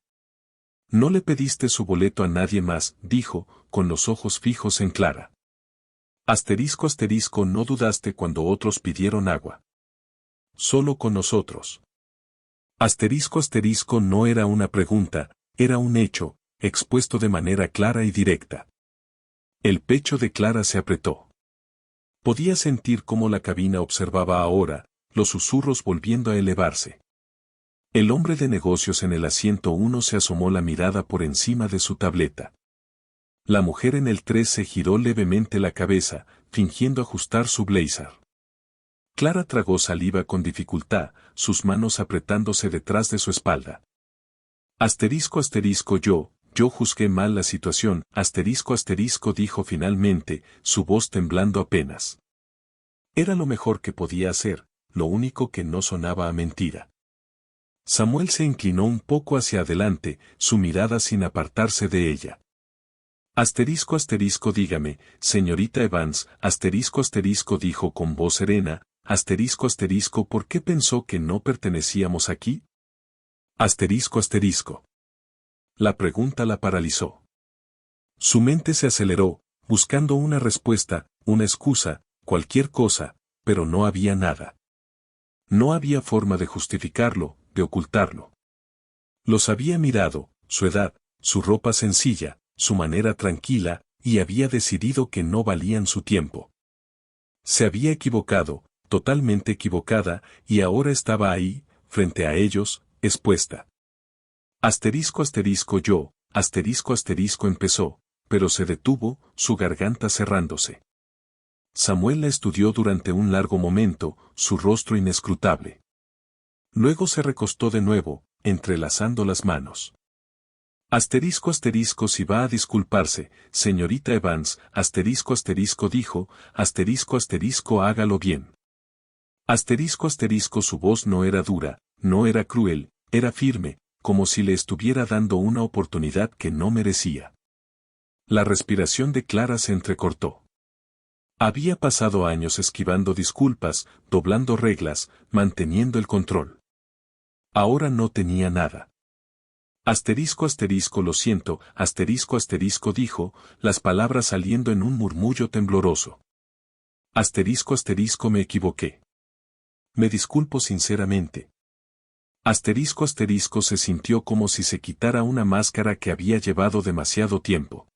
No le pediste su boleto a nadie más, dijo, con los ojos fijos en Clara. Asterisco asterisco, no dudaste cuando otros pidieron agua. Solo con nosotros. Asterisco asterisco, no era una pregunta, era un hecho, expuesto de manera clara y directa. El pecho de Clara se apretó. Podía sentir cómo la cabina observaba ahora, los susurros volviendo a elevarse. El hombre de negocios en el asiento 1 se asomó la mirada por encima de su tableta. La mujer en el 3 se giró levemente la cabeza, fingiendo ajustar su blazer. Clara tragó saliva con dificultad, sus manos apretándose detrás de su espalda. Asterisco asterisco, yo juzgué mal la situación, asterisco asterisco, dijo finalmente, su voz temblando apenas. Era lo mejor que podía hacer, lo único que no sonaba a mentira. Samuel se inclinó un poco hacia adelante, su mirada sin apartarse de ella. Asterisco asterisco, dígame, señorita Evans, asterisco asterisco, dijo con voz serena, asterisco asterisco, ¿por qué pensó que no pertenecíamos aquí? Asterisco asterisco. La pregunta la paralizó. Su mente se aceleró, buscando una respuesta, una excusa, cualquier cosa, pero no había nada. No había forma de justificarlo, de ocultarlo. Los había mirado, su edad, su ropa sencilla, su manera tranquila, y había decidido que no valían su tiempo. Se había equivocado, totalmente equivocada, y ahora estaba ahí, frente a ellos, expuesta. Asterisco asterisco, yo, asterisco asterisco, empezó, pero se detuvo, su garganta cerrándose. Samuel la estudió durante un largo momento, su rostro inescrutable. Luego se recostó de nuevo, entrelazando las manos. Asterisco asterisco, si va a disculparse, señorita Evans, asterisco asterisco, dijo, asterisco asterisco, hágalo bien. Asterisco asterisco, su voz no era dura, no era cruel, era firme, como si le estuviera dando una oportunidad que no merecía. La respiración de Clara se entrecortó. Había pasado años esquivando disculpas, doblando reglas, manteniendo el control. Ahora no tenía nada. Asterisco asterisco, lo siento, asterisco asterisco, dijo, las palabras saliendo en un murmullo tembloroso. Asterisco asterisco, me equivoqué. Me disculpo sinceramente. Asterisco asterisco, se sintió como si se quitara una máscara que había llevado demasiado tiempo.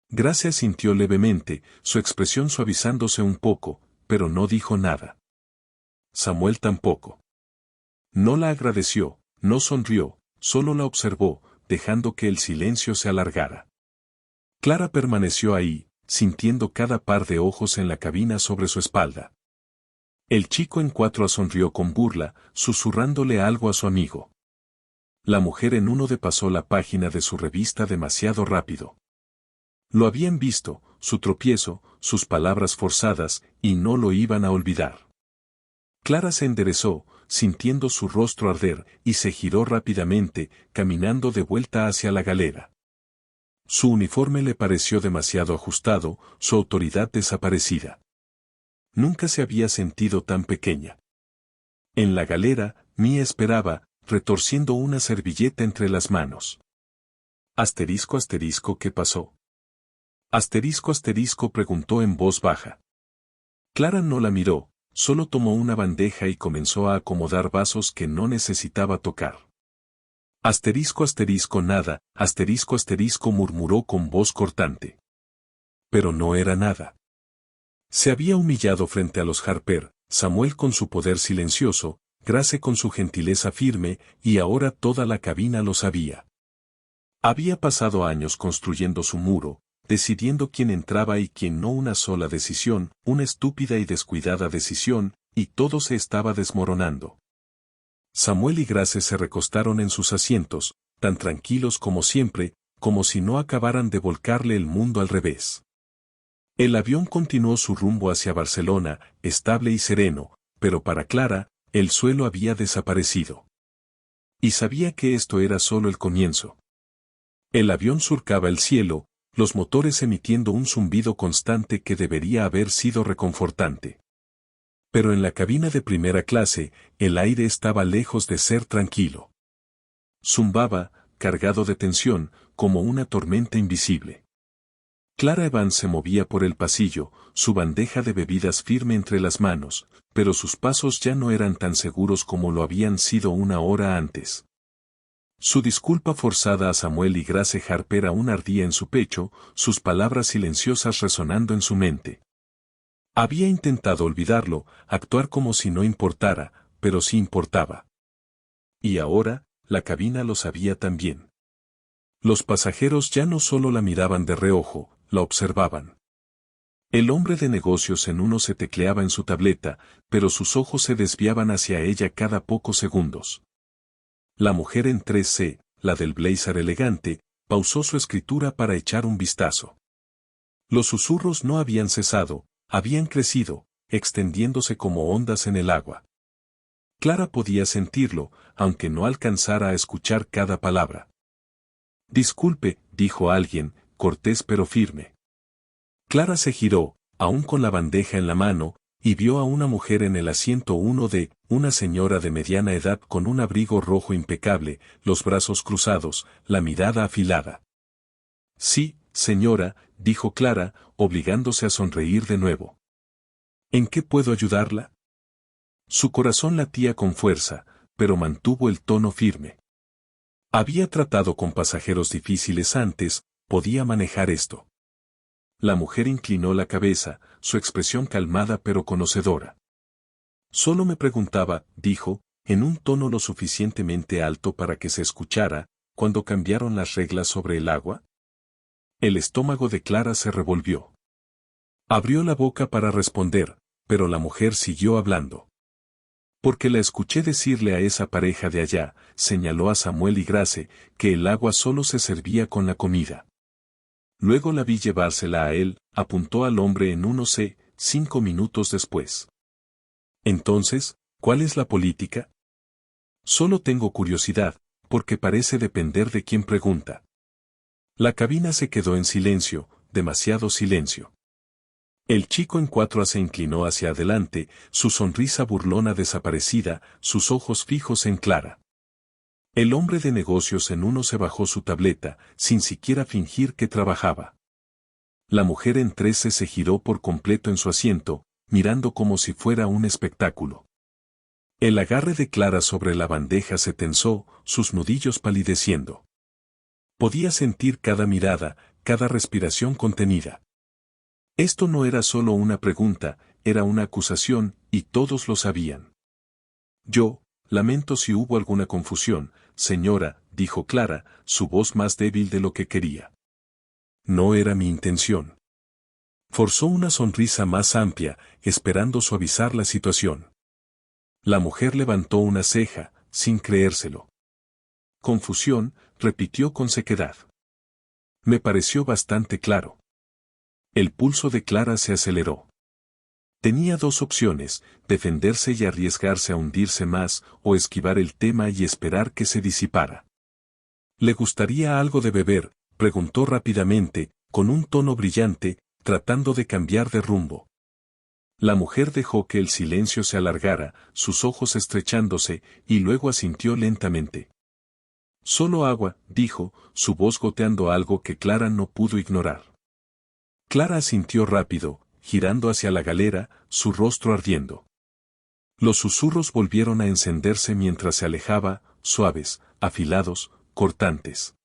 Grace sintió levemente, su expresión suavizándose un poco, pero no dijo nada. Samuel tampoco. No la agradeció, no sonrió, solo la observó, dejando que el silencio se alargara. Clara permaneció ahí, sintiendo cada par de ojos en la cabina sobre su espalda. El chico en 4 sonrió con burla, susurrándole algo a su amigo. La mujer en 1 pasó la página de su revista demasiado rápido. Lo habían visto, su tropiezo, sus palabras forzadas, y no lo iban a olvidar. Clara se enderezó, sintiendo su rostro arder, y se giró rápidamente, caminando de vuelta hacia la galera. Su uniforme le pareció demasiado ajustado, su autoridad desaparecida. Nunca se había sentido tan pequeña. En la galera, Mia esperaba, retorciendo una servilleta entre las manos. Asterisco asterisco, ¿qué pasó? Asterisco asterisco, preguntó en voz baja. Clara no la miró, solo tomó una bandeja y comenzó a acomodar vasos que no necesitaba tocar. Asterisco asterisco, nada, asterisco asterisco, murmuró con voz cortante. Pero no era nada. Se había humillado frente a los Harper, Samuel con su poder silencioso, Grace con su gentileza firme, y ahora toda la cabina lo sabía. Había pasado años construyendo su muro, decidiendo quién entraba y quién no, una sola decisión, una estúpida y descuidada decisión, y todo se estaba desmoronando. Samuel y Grace se recostaron en sus asientos, tan tranquilos como siempre, como si no acabaran de volcarle el mundo al revés. El avión continuó su rumbo hacia Barcelona, estable y sereno, pero para Clara, el suelo había desaparecido. Y sabía que esto era solo el comienzo. El avión surcaba el cielo, los motores emitiendo un zumbido constante que debería haber sido reconfortante. Pero en la cabina de primera clase, el aire estaba lejos de ser tranquilo. Zumbaba, cargado de tensión, como una tormenta invisible. Clara Evans se movía por el pasillo, su bandeja de bebidas firme entre las manos, pero sus pasos ya no eran tan seguros como lo habían sido una hora antes. Su disculpa forzada a Samuel y Grace Harper aún ardía en su pecho, sus palabras silenciosas resonando en su mente. Había intentado olvidarlo, actuar como si no importara, pero sí importaba. Y ahora, la cabina lo sabía también. Los pasajeros ya no solo la miraban de reojo, la observaban. El hombre de negocios en uno se tecleaba en su tableta, pero sus ojos se desviaban hacia ella cada pocos segundos. La mujer en 3C, la del blazer elegante, pausó su escritura para echar un vistazo. Los susurros no habían cesado, habían crecido, extendiéndose como ondas en el agua. Clara podía sentirlo, aunque no alcanzara a escuchar cada palabra. Disculpe, dijo alguien, cortés pero firme. Clara se giró, aún con la bandeja en la mano, y vio a una mujer en el asiento 1D, una señora de mediana edad con un abrigo rojo impecable, los brazos cruzados, la mirada afilada. Sí, señora, dijo Clara, obligándose a sonreír de nuevo. ¿En qué puedo ayudarla? Su corazón latía con fuerza, pero mantuvo el tono firme. Había tratado con pasajeros difíciles antes, podía manejar esto. La mujer inclinó la cabeza, su expresión calmada pero conocedora. Solo me preguntaba, dijo, en un tono lo suficientemente alto para que se escuchara, cuando cambiaron las reglas sobre el agua. El estómago de Clara se revolvió. Abrió la boca para responder, pero la mujer siguió hablando. Porque la escuché decirle a esa pareja de allá, señaló a Samuel y Grace, que el agua solo se servía con la comida. Luego la vi llevársela a él, apuntó al hombre en 1C, 5 minutos después. Entonces, ¿cuál es la política? Solo tengo curiosidad, porque parece depender de quien pregunta. La cabina se quedó en silencio, demasiado silencio. El chico en 4A se inclinó hacia adelante, su sonrisa burlona desaparecida, sus ojos fijos en Clara. El hombre de negocios en 1 se bajó su tableta, sin siquiera fingir que trabajaba. La mujer en 13 se giró por completo en su asiento, mirando como si fuera un espectáculo. El agarre de Clara sobre la bandeja se tensó, sus nudillos palideciendo. Podía sentir cada mirada, cada respiración contenida. Esto no era solo una pregunta, era una acusación, y todos lo sabían. Yo, lamento si hubo alguna confusión, señora, dijo Clara, su voz más débil de lo que quería. No era mi intención. Forzó una sonrisa más amplia, esperando suavizar la situación. La mujer levantó una ceja, sin creérselo. Confusión, repitió con sequedad. Me pareció bastante claro. El pulso de Clara se aceleró. Tenía dos opciones, defenderse y arriesgarse a hundirse más, o esquivar el tema y esperar que se disipara. ¿Le gustaría algo de beber?, preguntó rápidamente, con un tono brillante, tratando de cambiar de rumbo. La mujer dejó que el silencio se alargara, sus ojos estrechándose, y luego asintió lentamente. Solo agua, dijo, su voz goteando algo que Clara no pudo ignorar. Clara asintió rápido, girando hacia la galera, su rostro ardiendo. Los susurros volvieron a encenderse mientras se alejaba, suaves, afilados, cortantes.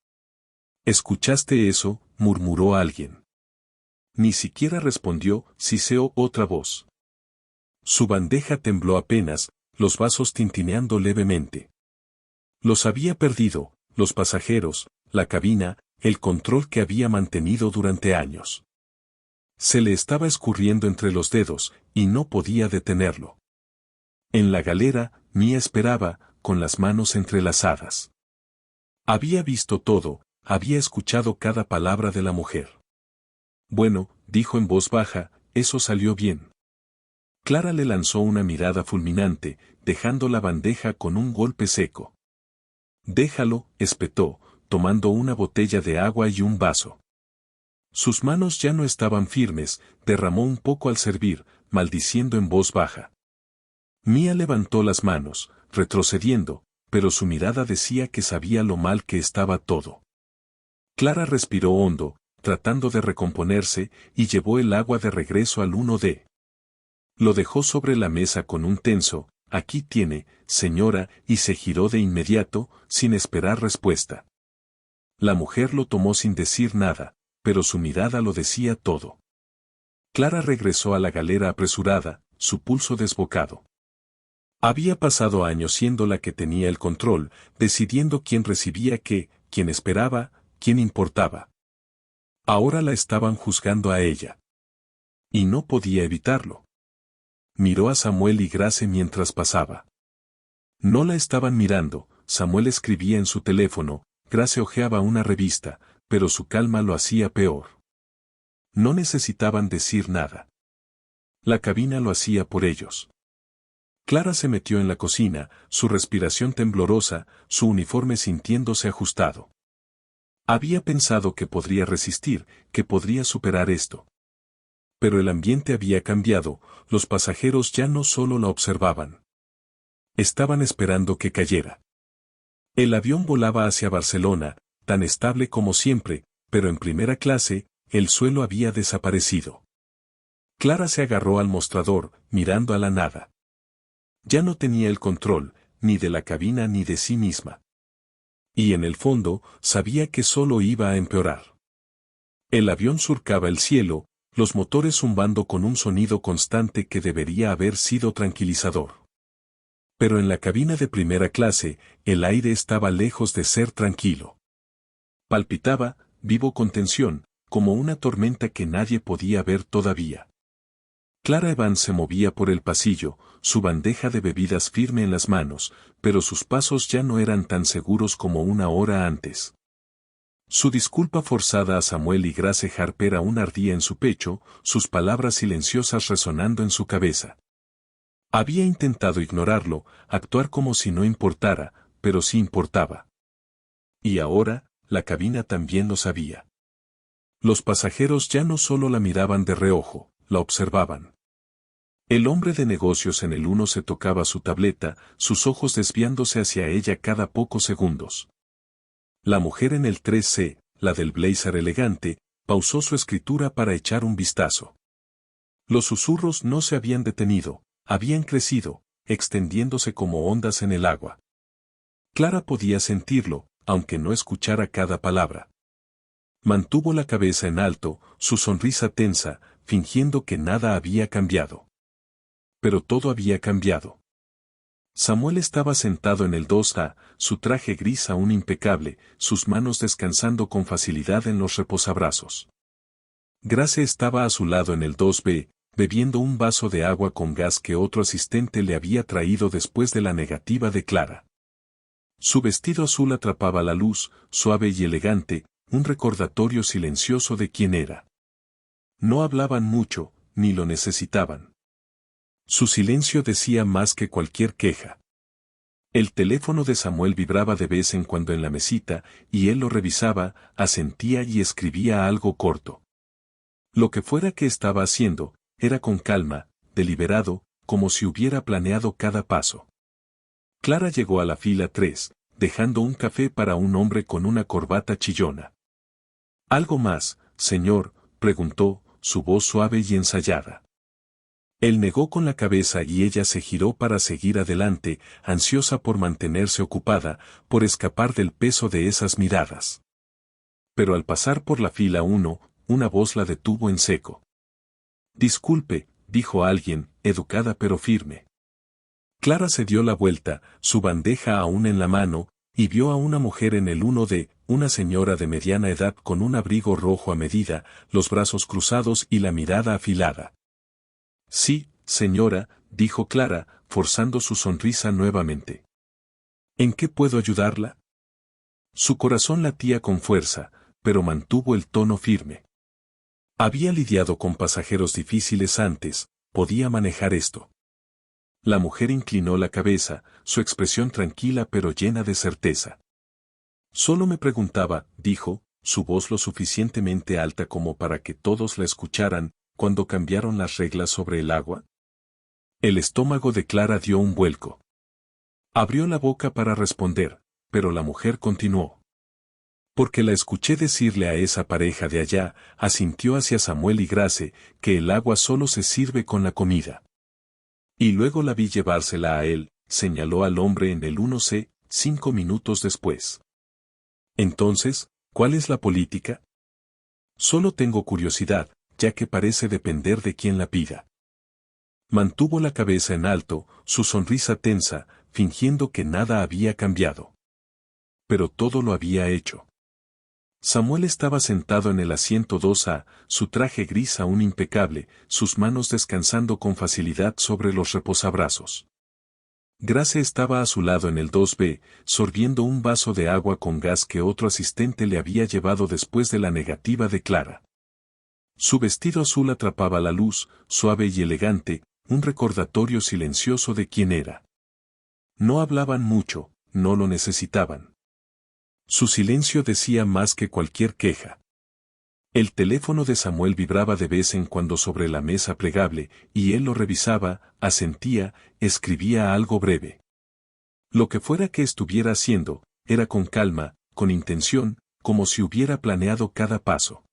¿Escuchaste eso?, murmuró alguien. Ni siquiera respondió, siseó otra voz. Su bandeja tembló apenas, los vasos tintineando levemente. Los había perdido, los pasajeros, la cabina, el control que había mantenido durante años. Se le estaba escurriendo entre los dedos, y no podía detenerlo. En la galera, Mia esperaba, con las manos entrelazadas. Había visto todo, había escuchado cada palabra de la mujer. Bueno, dijo en voz baja, eso salió bien. Clara le lanzó una mirada fulminante, dejando la bandeja con un golpe seco. Déjalo, espetó, tomando una botella de agua y un vaso. Sus manos ya no estaban firmes, derramó un poco al servir, maldiciendo en voz baja. Mía levantó las manos, retrocediendo, pero su mirada decía que sabía lo mal que estaba todo. Clara respiró hondo, tratando de recomponerse, y llevó el agua de regreso al 1D. Lo dejó sobre la mesa con un tenso, «Aquí tiene, señora», y se giró de inmediato, sin esperar respuesta. La mujer lo tomó sin decir nada, pero su mirada lo decía todo. Clara regresó a la galera apresurada, su pulso desbocado. Había pasado años siendo la que tenía el control, decidiendo quién recibía qué, quién esperaba, quién importaba. Ahora la estaban juzgando a ella. Y no podía evitarlo. Miró a Samuel y Grace mientras pasaba. No la estaban mirando, Samuel escribía en su teléfono, Grace hojeaba una revista, pero su calma lo hacía peor. No necesitaban decir nada. La cabina lo hacía por ellos. Clara se metió en la cocina, su respiración temblorosa, su uniforme sintiéndose ajustado. Había pensado que podría resistir, que podría superar esto. Pero el ambiente había cambiado, los pasajeros ya no solo la observaban. Estaban esperando que cayera. El avión volaba hacia Barcelona, tan estable como siempre, pero en primera clase, el suelo había desaparecido. Clara se agarró al mostrador, mirando a la nada. Ya no tenía el control, ni de la cabina ni de sí misma. Y en el fondo, sabía que solo iba a empeorar. El avión surcaba el cielo, los motores zumbando con un sonido constante que debería haber sido tranquilizador. Pero en la cabina de primera clase, el aire estaba lejos de ser tranquilo. Palpitaba, vivo con tensión, como una tormenta que nadie podía ver todavía. Clara Evans se movía por el pasillo, su bandeja de bebidas firme en las manos, pero sus pasos ya no eran tan seguros como una hora antes. Su disculpa forzada a Samuel y Grace Harper aún ardía en su pecho, sus palabras silenciosas resonando en su cabeza. Había intentado ignorarlo, actuar como si no importara, pero sí importaba. Y ahora, la cabina también lo sabía. Los pasajeros ya no solo la miraban de reojo, la observaban. El hombre de negocios en el 1 se tocaba su tableta, sus ojos desviándose hacia ella cada pocos segundos. La mujer en el 3C, la del blazer elegante, pausó su escritura para echar un vistazo. Los susurros no se habían detenido, habían crecido, extendiéndose como ondas en el agua. Clara podía sentirlo, aunque no escuchara cada palabra. Mantuvo la cabeza en alto, su sonrisa tensa, fingiendo que nada había cambiado. Pero todo había cambiado. Samuel estaba sentado en el 2A, su traje gris aún impecable, sus manos descansando con facilidad en los reposabrazos. Grace estaba a su lado en el 2B, bebiendo un vaso de agua con gas que otro asistente le había traído después de la negativa de Clara. Su vestido azul atrapaba la luz, suave y elegante, un recordatorio silencioso de quién era. No hablaban mucho, ni lo necesitaban. Su silencio decía más que cualquier queja. El teléfono de Samuel vibraba de vez en cuando en la mesita, y él lo revisaba, asentía y escribía algo corto. Lo que fuera que estaba haciendo, era con calma, deliberado, como si hubiera planeado cada paso. Clara llegó a la fila 3, dejando un café para un hombre con una corbata chillona. «¿Algo más, señor?», preguntó, su voz suave y ensayada. Él negó con la cabeza y ella se giró para seguir adelante, ansiosa por mantenerse ocupada, por escapar del peso de esas miradas. Pero al pasar por la fila 1, una voz la detuvo en seco. «Disculpe», dijo alguien, educada pero firme. Clara se dio la vuelta, su bandeja aún en la mano, y vio a una mujer en el 1D, una señora de mediana edad con un abrigo rojo a medida, los brazos cruzados y la mirada afilada. «Sí, señora», dijo Clara, forzando su sonrisa nuevamente. «¿En qué puedo ayudarla?». Su corazón latía con fuerza, pero mantuvo el tono firme. Había lidiado con pasajeros difíciles antes, podía manejar esto. La mujer inclinó la cabeza, su expresión tranquila pero llena de certeza. Solo me preguntaba, dijo, su voz lo suficientemente alta como para que todos la escucharan, cuando cambiaron las reglas sobre el agua. El estómago de Clara dio un vuelco. Abrió la boca para responder, pero la mujer continuó. Porque la escuché decirle a esa pareja de allá, asintió hacia Samuel y Grace, que el agua solo se sirve con la comida. Y luego la vi llevársela a él, señaló al hombre en el 1C, 5 minutos después. Entonces, ¿cuál es la política? Solo tengo curiosidad, ya que parece depender de quien la pida. Mantuvo la cabeza en alto, su sonrisa tensa, fingiendo que nada había cambiado. Pero todo lo había hecho. Samuel estaba sentado en el asiento 2A, su traje gris aún impecable, sus manos descansando con facilidad sobre los reposabrazos. Grace estaba a su lado en el 2B, sorbiendo un vaso de agua con gas que otro asistente le había llevado después de la negativa de Clara. Su vestido azul atrapaba la luz, suave y elegante, un recordatorio silencioso de quién era. No hablaban mucho, no lo necesitaban. Su silencio decía más que cualquier queja. El teléfono de Samuel vibraba de vez en cuando sobre la mesa plegable, y él lo revisaba, asentía, escribía algo breve. Lo que fuera que estuviera haciendo, era con calma, con intención, como si hubiera planeado cada paso.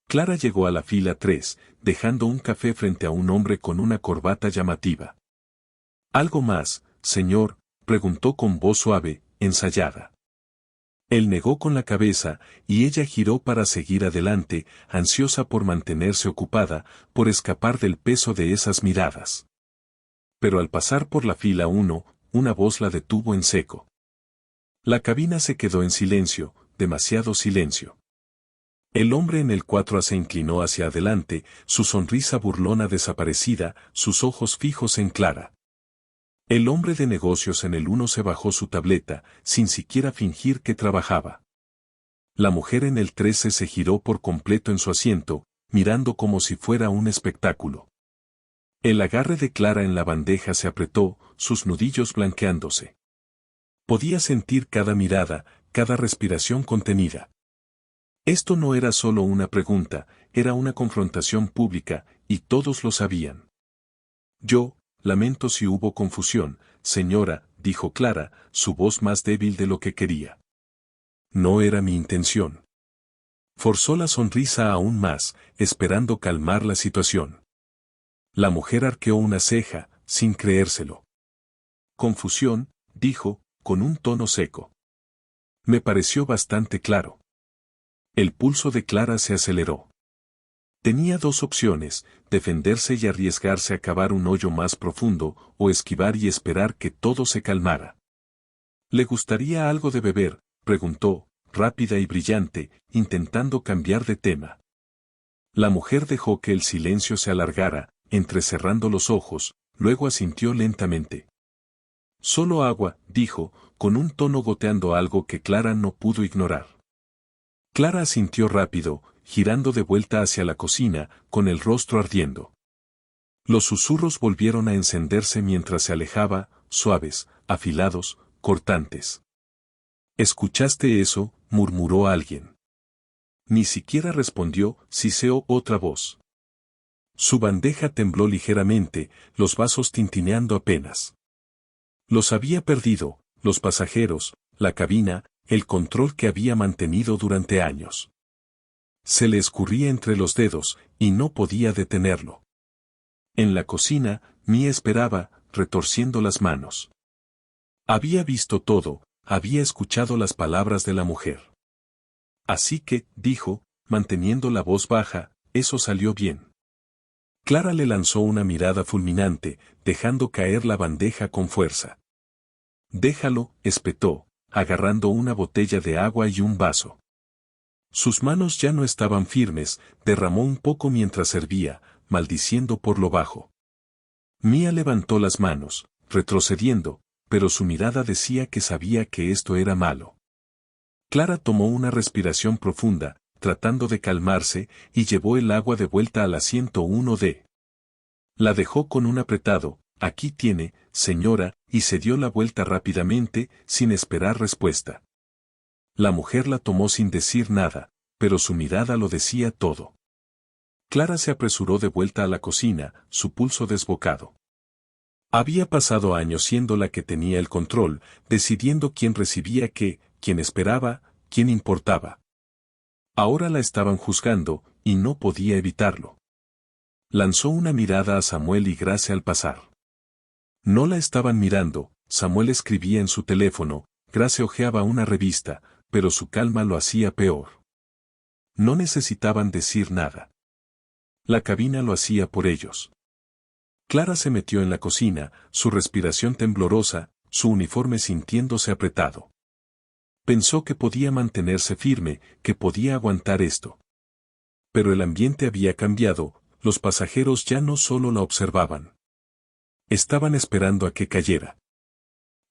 Clara llegó a la fila 3, dejando un café frente a un hombre con una corbata llamativa. ¿Algo más, señor?, preguntó con voz suave, ensayada. Él negó con la cabeza, y ella giró para seguir adelante, ansiosa por mantenerse ocupada, por escapar del peso de esas miradas. Pero al pasar por la fila 1, una voz la detuvo en seco. La cabina se quedó en silencio, demasiado silencio. El hombre en el 4A se inclinó hacia adelante, su sonrisa burlona desaparecida, sus ojos fijos en Clara. El hombre de negocios en el 1 se bajó su tableta, sin siquiera fingir que trabajaba. La mujer en el 13 se giró por completo en su asiento, mirando como si fuera un espectáculo. El agarre de Clara en la bandeja se apretó, sus nudillos blanqueándose. Podía sentir cada mirada, cada respiración contenida. Esto no era solo una pregunta, era una confrontación pública, y todos lo sabían. Yo, lamento si hubo confusión, señora, dijo Clara, su voz más débil de lo que quería. No era mi intención. Forzó la sonrisa aún más, esperando calmar la situación. La mujer arqueó una ceja, sin creérselo. Confusión, dijo, con un tono seco. Me pareció bastante claro. El pulso de Clara se aceleró. Tenía dos opciones, defenderse y arriesgarse a cavar un hoyo más profundo, o esquivar y esperar que todo se calmara. ¿Le gustaría algo de beber?, preguntó, rápida y brillante, intentando cambiar de tema. La mujer dejó que el silencio se alargara, entrecerrando los ojos, luego asintió lentamente. Solo agua, dijo, con un tono goteando algo que Clara no pudo ignorar. Clara asintió rápido, girando de vuelta hacia la cocina, con el rostro ardiendo. Los susurros volvieron a encenderse mientras se alejaba, suaves, afilados, cortantes. ¿Escuchaste eso?, murmuró alguien. Ni siquiera respondió, siseó otra voz. Su bandeja tembló ligeramente, los vasos tintineando apenas. Los había perdido, los pasajeros, la cabina, el control que había mantenido durante años. Se le escurría entre los dedos, y no podía detenerlo. En la cocina, Mia esperaba, retorciendo las manos. Había visto todo, había escuchado las palabras de la mujer. Así que, dijo, manteniendo la voz baja, eso salió bien. Clara le lanzó una mirada fulminante, dejando caer la bandeja con fuerza. Déjalo, espetó, agarrando una botella de agua y un vaso. Sus manos ya no estaban firmes, derramó un poco mientras servía, maldiciendo por lo bajo. Mia levantó las manos, retrocediendo, pero su mirada decía que sabía que esto era malo. Clara tomó una respiración profunda, tratando de calmarse, y llevó el agua de vuelta al asiento 1D. La dejó con un apretado, aquí tiene, señora, y se dio la vuelta rápidamente, sin esperar respuesta. La mujer la tomó sin decir nada, pero su mirada lo decía todo. Clara se apresuró de vuelta a la cocina, su pulso desbocado. Había pasado años siendo la que tenía el control, decidiendo quién recibía qué, quién esperaba, quién importaba. Ahora la estaban juzgando, y no podía evitarlo. Lanzó una mirada a Samuel y Grace al pasar. No la estaban mirando, Samuel escribía en su teléfono, Grace hojeaba una revista, pero su calma lo hacía peor. No necesitaban decir nada. La cabina lo hacía por ellos. Clara se metió en la cocina, su respiración temblorosa, su uniforme sintiéndose apretado. Pensó que podía mantenerse firme, que podía aguantar esto. Pero el ambiente había cambiado, los pasajeros ya no solo la observaban. Estaban esperando a que cayera.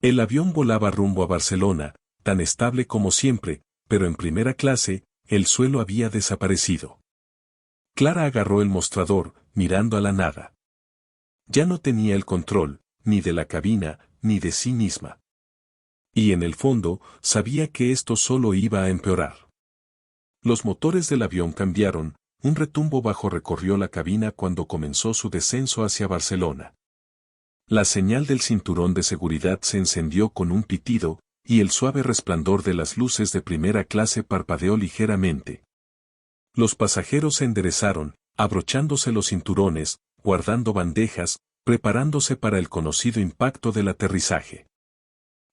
El avión volaba rumbo a Barcelona, tan estable como siempre, pero en primera clase, el suelo había desaparecido. Clara agarró el mostrador, mirando a la nada. Ya no tenía el control, ni de la cabina, ni de sí misma. Y en el fondo, sabía que esto solo iba a empeorar. Los motores del avión cambiaron, un retumbo bajo recorrió la cabina cuando comenzó su descenso hacia Barcelona. La señal del cinturón de seguridad se encendió con un pitido, y el suave resplandor de las luces de primera clase parpadeó ligeramente. Los pasajeros se enderezaron, abrochándose los cinturones, guardando bandejas, preparándose para el conocido impacto del aterrizaje.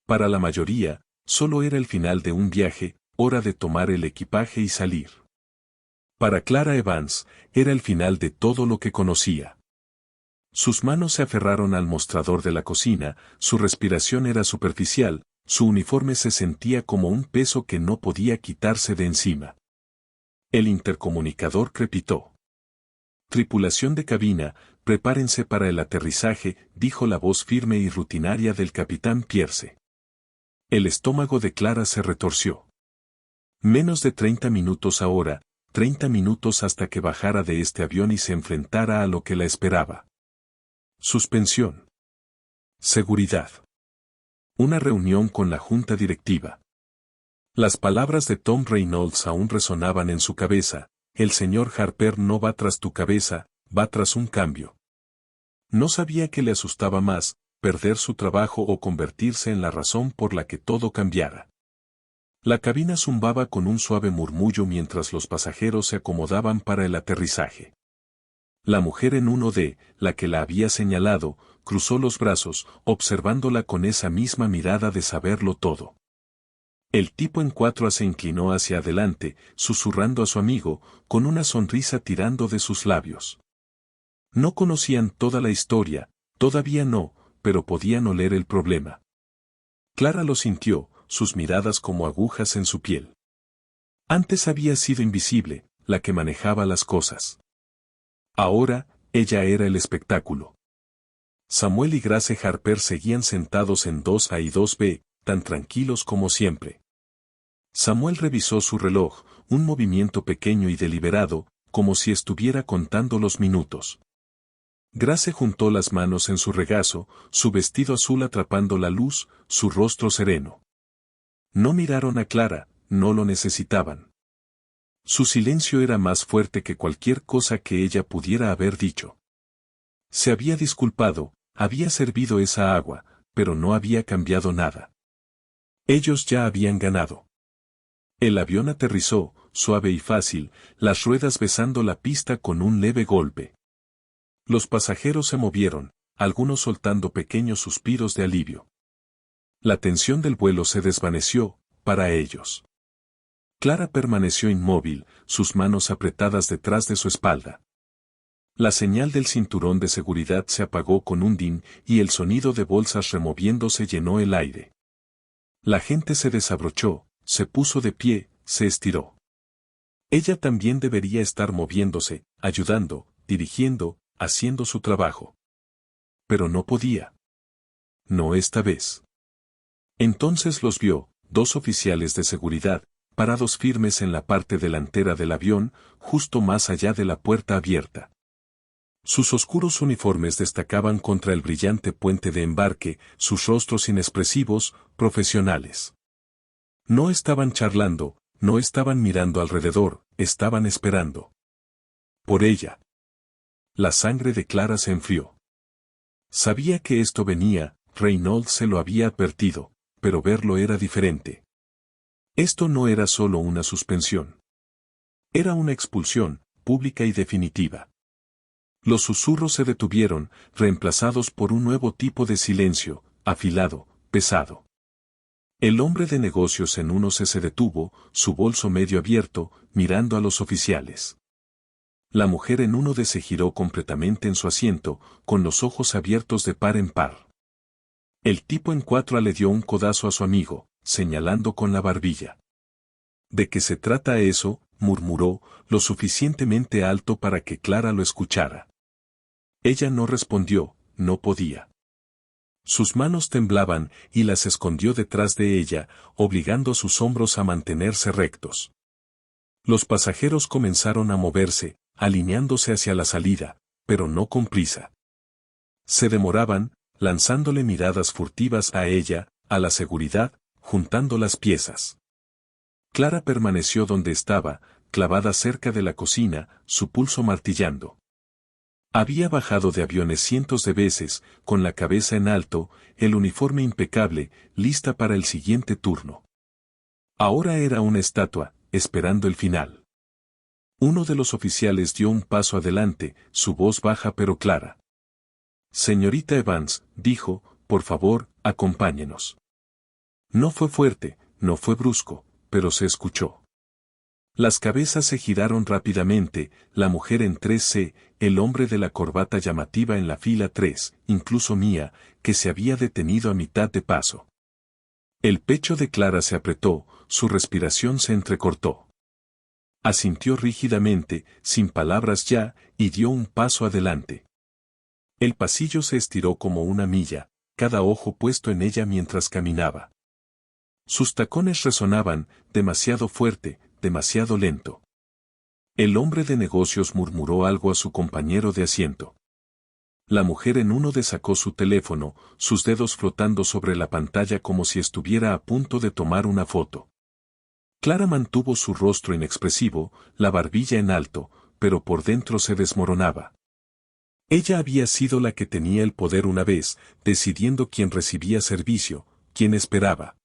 Para la mayoría, solo era el final de un viaje, hora de tomar el equipaje y salir. Para Clara Evans, era el final de todo lo que conocía. Sus manos se aferraron al mostrador de la cocina, su respiración era superficial, su uniforme se sentía como un peso que no podía quitarse de encima. El intercomunicador crepitó. Tripulación de cabina, prepárense para el aterrizaje, dijo la voz firme y rutinaria del capitán Pierce. El estómago de Clara se retorció. Menos de 30 minutos ahora, 30 minutos hasta que bajara de este avión y se enfrentara a lo que la esperaba. Suspensión. Seguridad. Una reunión con la junta directiva. Las palabras de Tom Reynolds aún resonaban en su cabeza, el señor Harper no va tras tu cabeza, va tras un cambio. No sabía qué le asustaba más, perder su trabajo o convertirse en la razón por la que todo cambiara. La cabina zumbaba con un suave murmullo mientras los pasajeros se acomodaban para el aterrizaje. La mujer en 1D, la que la había señalado, cruzó los brazos, observándola con esa misma mirada de saberlo todo. El tipo en 4A se inclinó hacia adelante, susurrando a su amigo, con una sonrisa tirando de sus labios. No conocían toda la historia, todavía no, pero podían oler el problema. Clara lo sintió, sus miradas como agujas en su piel. Antes había sido invisible, la que manejaba las cosas. Ahora, ella era el espectáculo. Samuel y Grace Harper seguían sentados en 2A y 2B, tan tranquilos como siempre. Samuel revisó su reloj, un movimiento pequeño y deliberado, como si estuviera contando los minutos. Grace juntó las manos en su regazo, su vestido azul atrapando la luz, su rostro sereno. No miraron a Clara, no lo necesitaban. Su silencio era más fuerte que cualquier cosa que ella pudiera haber dicho. Se había disculpado, había servido esa agua, pero no había cambiado nada. Ellos ya habían ganado. El avión aterrizó, suave y fácil, las ruedas besando la pista con un leve golpe. Los pasajeros se movieron, algunos soltando pequeños suspiros de alivio. La tensión del vuelo se desvaneció, para ellos. Clara permaneció inmóvil, sus manos apretadas detrás de su espalda. La señal del cinturón de seguridad se apagó con un din y el sonido de bolsas removiéndose llenó el aire. La gente se desabrochó, se puso de pie, se estiró. Ella también debería estar moviéndose, ayudando, dirigiendo, haciendo su trabajo. Pero no podía. No esta vez. Entonces los vio, dos oficiales de seguridad, parados firmes en la parte delantera del avión, justo más allá de la puerta abierta. Sus oscuros uniformes destacaban contra el brillante puente de embarque, sus rostros inexpresivos, profesionales. No estaban charlando, no estaban mirando alrededor, estaban esperando. Por ella. La sangre de Clara se enfrió. Sabía que esto venía, Reynolds se lo había advertido, pero verlo era diferente. Esto no era solo una suspensión. Era una expulsión, pública y definitiva. Los susurros se detuvieron, reemplazados por un nuevo tipo de silencio, afilado, pesado. El hombre de negocios en uno se detuvo, su bolso medio abierto, mirando a los oficiales. La mujer en uno se giró completamente en su asiento, con los ojos abiertos de par en par. El tipo en cuatro le dio un codazo a su amigo, señalando con la barbilla. ¿De qué se trata eso?, murmuró, lo suficientemente alto para que Clara lo escuchara. Ella no respondió, no podía. Sus manos temblaban y las escondió detrás de ella, obligando a sus hombros a mantenerse rectos. Los pasajeros comenzaron a moverse, alineándose hacia la salida, pero no con prisa. Se demoraban, lanzándole miradas furtivas a ella, a la seguridad, juntando las piezas. Clara permaneció donde estaba, clavada cerca de la cocina, su pulso martillando. Había bajado de aviones cientos de veces, con la cabeza en alto, el uniforme impecable, lista para el siguiente turno. Ahora era una estatua, esperando el final. Uno de los oficiales dio un paso adelante, su voz baja pero clara. Señorita Evans, dijo, por favor, acompáñenos. No fue fuerte, no fue brusco, pero se escuchó. Las cabezas se giraron rápidamente, la mujer en 3C, el hombre de la corbata llamativa en la fila 3, incluso Mía, que se había detenido a mitad de paso. El pecho de Clara se apretó, su respiración se entrecortó. Asintió rígidamente, sin palabras ya, y dio un paso adelante. El pasillo se estiró como una milla, cada ojo puesto en ella mientras caminaba. Sus tacones resonaban, demasiado fuerte, demasiado lento. El hombre de negocios murmuró algo a su compañero de asiento. La mujer en uno sacó su teléfono, sus dedos flotando sobre la pantalla como si estuviera a punto de tomar una foto. Clara mantuvo su rostro inexpresivo, la barbilla en alto, pero por dentro se desmoronaba. Ella había sido la que tenía el poder una vez, decidiendo quién recibía servicio, quién esperaba.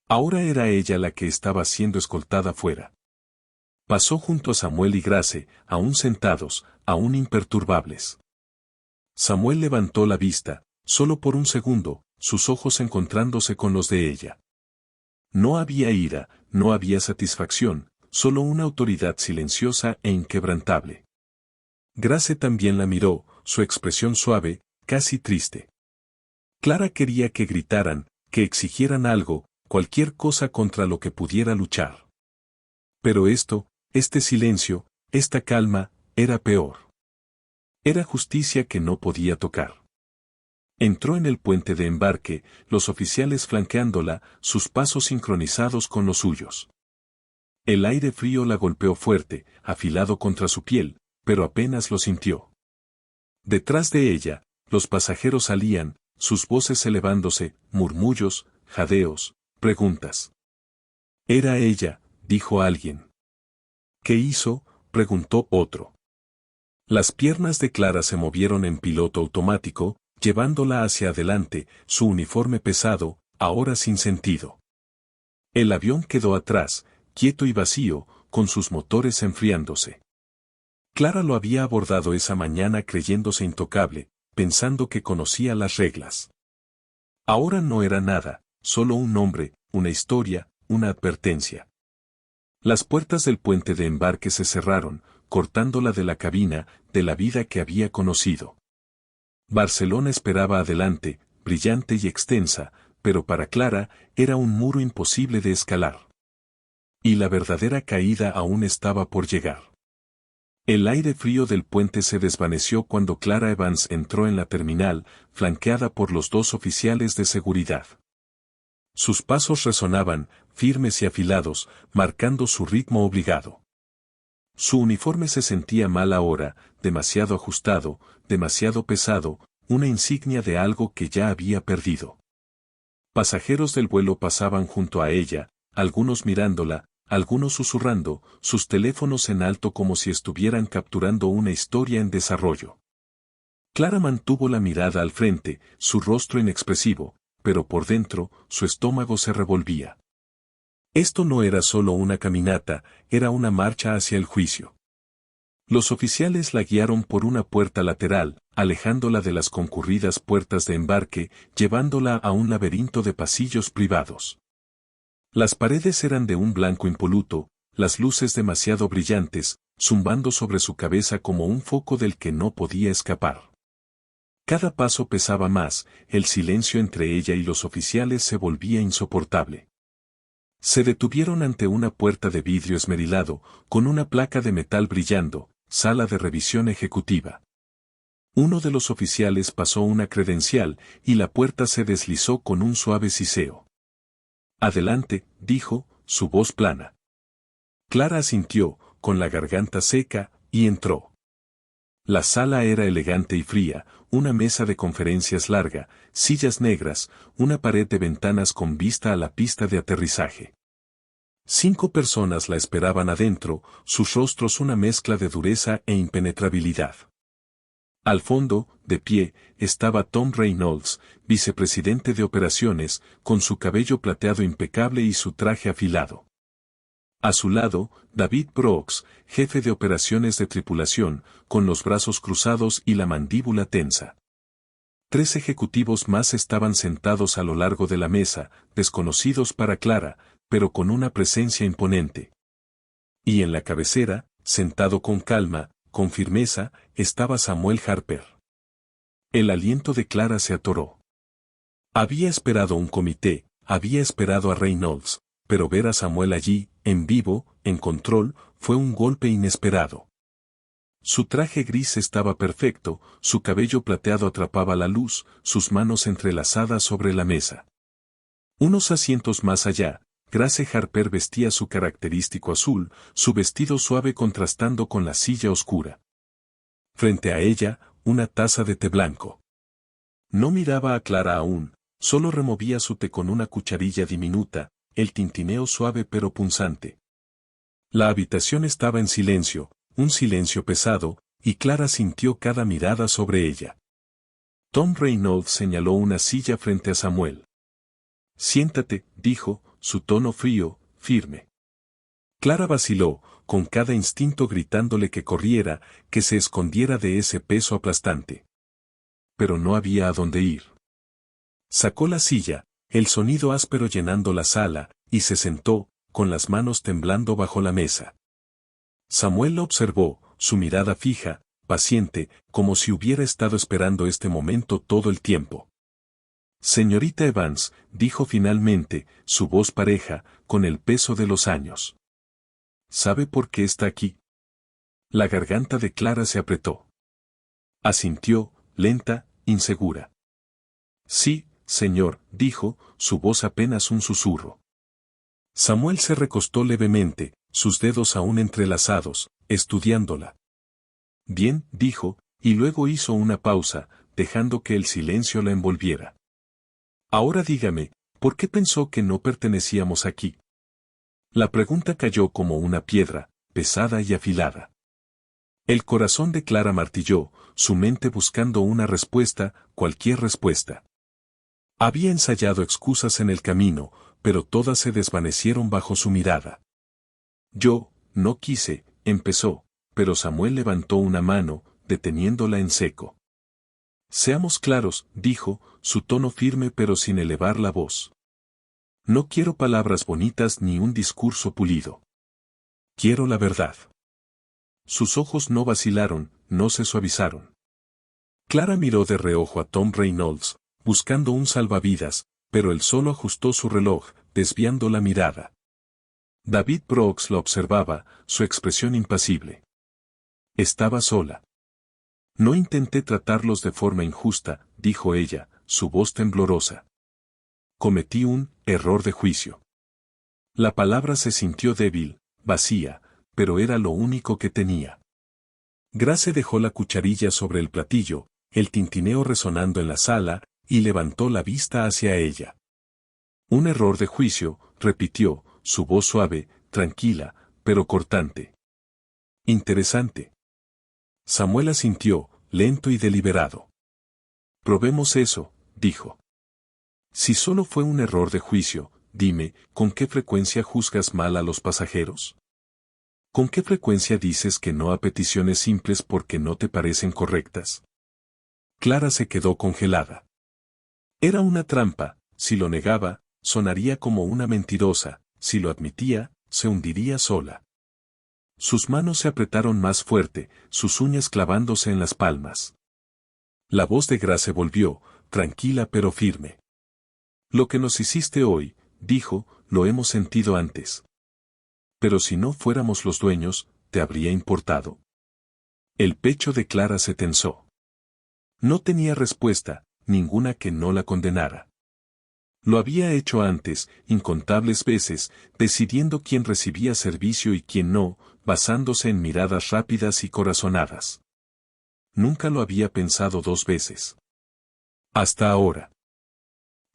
Ahora era ella la que estaba siendo escoltada fuera. Pasó junto a Samuel y Grace, aún sentados, aún imperturbables. Samuel levantó la vista, solo por un segundo, sus ojos encontrándose con los de ella. No había ira, no había satisfacción, solo una autoridad silenciosa e inquebrantable. Grace también la miró, su expresión suave, casi triste. Clara quería que gritaran, que exigieran algo, cualquier cosa contra lo que pudiera luchar. Pero este silencio, esta calma, era peor. Era justicia que no podía tocar. Entró en el puente de embarque, los oficiales flanqueándola, sus pasos sincronizados con los suyos. El aire frío la golpeó fuerte, afilado contra su piel, pero apenas lo sintió. Detrás de ella, los pasajeros salían, sus voces elevándose, murmullos, jadeos, preguntas. Era ella, dijo alguien. ¿Qué hizo?, preguntó otro. Las piernas de Clara se movieron en piloto automático, llevándola hacia adelante, su uniforme pesado, ahora sin sentido. El avión quedó atrás, quieto y vacío, con sus motores enfriándose. Clara lo había abordado esa mañana creyéndose intocable, pensando que conocía las reglas. Ahora no era nada, solo un nombre, una historia, una advertencia. Las puertas del puente de embarque se cerraron, cortándola de la cabina, de la vida que había conocido. Barcelona esperaba adelante, brillante y extensa, pero para Clara era un muro imposible de escalar. Y la verdadera caída aún estaba por llegar. El aire frío del puente se desvaneció cuando Clara Evans entró en la terminal, flanqueada por los dos oficiales de seguridad. Sus pasos resonaban, firmes y afilados, marcando su ritmo obligado. Su uniforme se sentía mal ahora, demasiado ajustado, demasiado pesado, una insignia de algo que ya había perdido. Pasajeros del vuelo pasaban junto a ella, algunos mirándola, algunos susurrando, sus teléfonos en alto como si estuvieran capturando una historia en desarrollo. Clara mantuvo la mirada al frente, su rostro inexpresivo, pero por dentro, su estómago se revolvía. Esto no era solo una caminata, era una marcha hacia el juicio. Los oficiales la guiaron por una puerta lateral, alejándola de las concurridas puertas de embarque, llevándola a un laberinto de pasillos privados. Las paredes eran de un blanco impoluto, las luces demasiado brillantes, zumbando sobre su cabeza como un foco del que no podía escapar. Cada paso pesaba más, el silencio entre ella y los oficiales se volvía insoportable. Se detuvieron ante una puerta de vidrio esmerilado, con una placa de metal brillando, sala de revisión ejecutiva. Uno de los oficiales pasó una credencial, y la puerta se deslizó con un suave siseo. Adelante, dijo, su voz plana. Clara asintió, con la garganta seca, y entró. La sala era elegante y fría, una mesa de conferencias larga, sillas negras, una pared de ventanas con vista a la pista de aterrizaje. 5 personas la esperaban adentro, sus rostros una mezcla de dureza e impenetrabilidad. Al fondo, de pie, estaba Tom Reynolds, vicepresidente de operaciones, con su cabello plateado impecable y su traje afilado. A su lado, David Brooks, jefe de operaciones de tripulación, con los brazos cruzados y la mandíbula tensa. 3 ejecutivos más estaban sentados a lo largo de la mesa, desconocidos para Clara, pero con una presencia imponente. Y en la cabecera, sentado con calma, con firmeza, estaba Samuel Harper. El aliento de Clara se atoró. Había esperado un comité, había esperado a Reynolds, pero ver a Samuel allí, en vivo, en control, fue un golpe inesperado. Su traje gris estaba perfecto, su cabello plateado atrapaba la luz, sus manos entrelazadas sobre la mesa. Unos asientos más allá, Grace Harper vestía su característico azul, su vestido suave contrastando con la silla oscura. Frente a ella, una taza de té blanco. No miraba a Clara aún, solo removía su té con una cucharilla diminuta, el tintineo suave pero punzante. La habitación estaba en silencio, un silencio pesado, y Clara sintió cada mirada sobre ella. Tom Reynolds señaló una silla frente a Samuel. Siéntate, dijo, su tono frío, firme. Clara vaciló, con cada instinto gritándole que corriera, que se escondiera de ese peso aplastante. Pero no había a dónde ir. Sacó la silla, el sonido áspero llenando la sala, y se sentó, con las manos temblando bajo la mesa. Samuel lo observó, su mirada fija, paciente, como si hubiera estado esperando este momento todo el tiempo. Señorita Evans, dijo finalmente, su voz pareja, con el peso de los años. ¿Sabe por qué está aquí? La garganta de Clara se apretó. Asintió, lenta, insegura. Sí, señor, dijo, su voz apenas un susurro. Samuel se recostó levemente, sus dedos aún entrelazados, estudiándola. Bien, dijo, y luego hizo una pausa, dejando que el silencio la envolviera. Ahora dígame, ¿por qué pensó que no pertenecíamos aquí? La pregunta cayó como una piedra, pesada y afilada. El corazón de Clara martilló, su mente buscando una respuesta, cualquier respuesta. Había ensayado excusas en el camino, pero todas se desvanecieron bajo su mirada. Yo, no quise, empezó, pero Samuel levantó una mano, deteniéndola en seco. Seamos claros, dijo, su tono firme pero sin elevar la voz. No quiero palabras bonitas ni un discurso pulido. Quiero la verdad. Sus ojos no vacilaron, no se suavizaron. Clara miró de reojo a Tom Reynolds, buscando un salvavidas, pero él solo ajustó su reloj, desviando la mirada. David Brooks lo observaba, su expresión impasible. Estaba sola. No intenté tratarlos de forma injusta, dijo ella, su voz temblorosa. Cometí un error de juicio. La palabra se sintió débil, vacía, pero era lo único que tenía. Grace dejó la cucharilla sobre el platillo, el tintineo resonando en la sala, y levantó la vista hacia ella. Un error de juicio, repitió, su voz suave, tranquila, pero cortante. Interesante. Samuel asintió, lento y deliberado. Probemos eso, dijo. Si solo fue un error de juicio, dime, ¿con qué frecuencia juzgas mal a los pasajeros? ¿Con qué frecuencia dices que no a peticiones simples porque no te parecen correctas? Clara se quedó congelada. Era una trampa, si lo negaba, sonaría como una mentirosa, si lo admitía, se hundiría sola. Sus manos se apretaron más fuerte, sus uñas clavándose en las palmas. La voz de Grace volvió, tranquila pero firme. Lo que nos hiciste hoy, dijo, lo hemos sentido antes. Pero si no fuéramos los dueños, ¿te habría importado? El pecho de Clara se tensó. No tenía respuesta, ninguna que no la condenara. Lo había hecho antes, incontables veces, decidiendo quién recibía servicio y quién no, basándose en miradas rápidas y corazonadas. Nunca lo había pensado dos veces. Hasta ahora.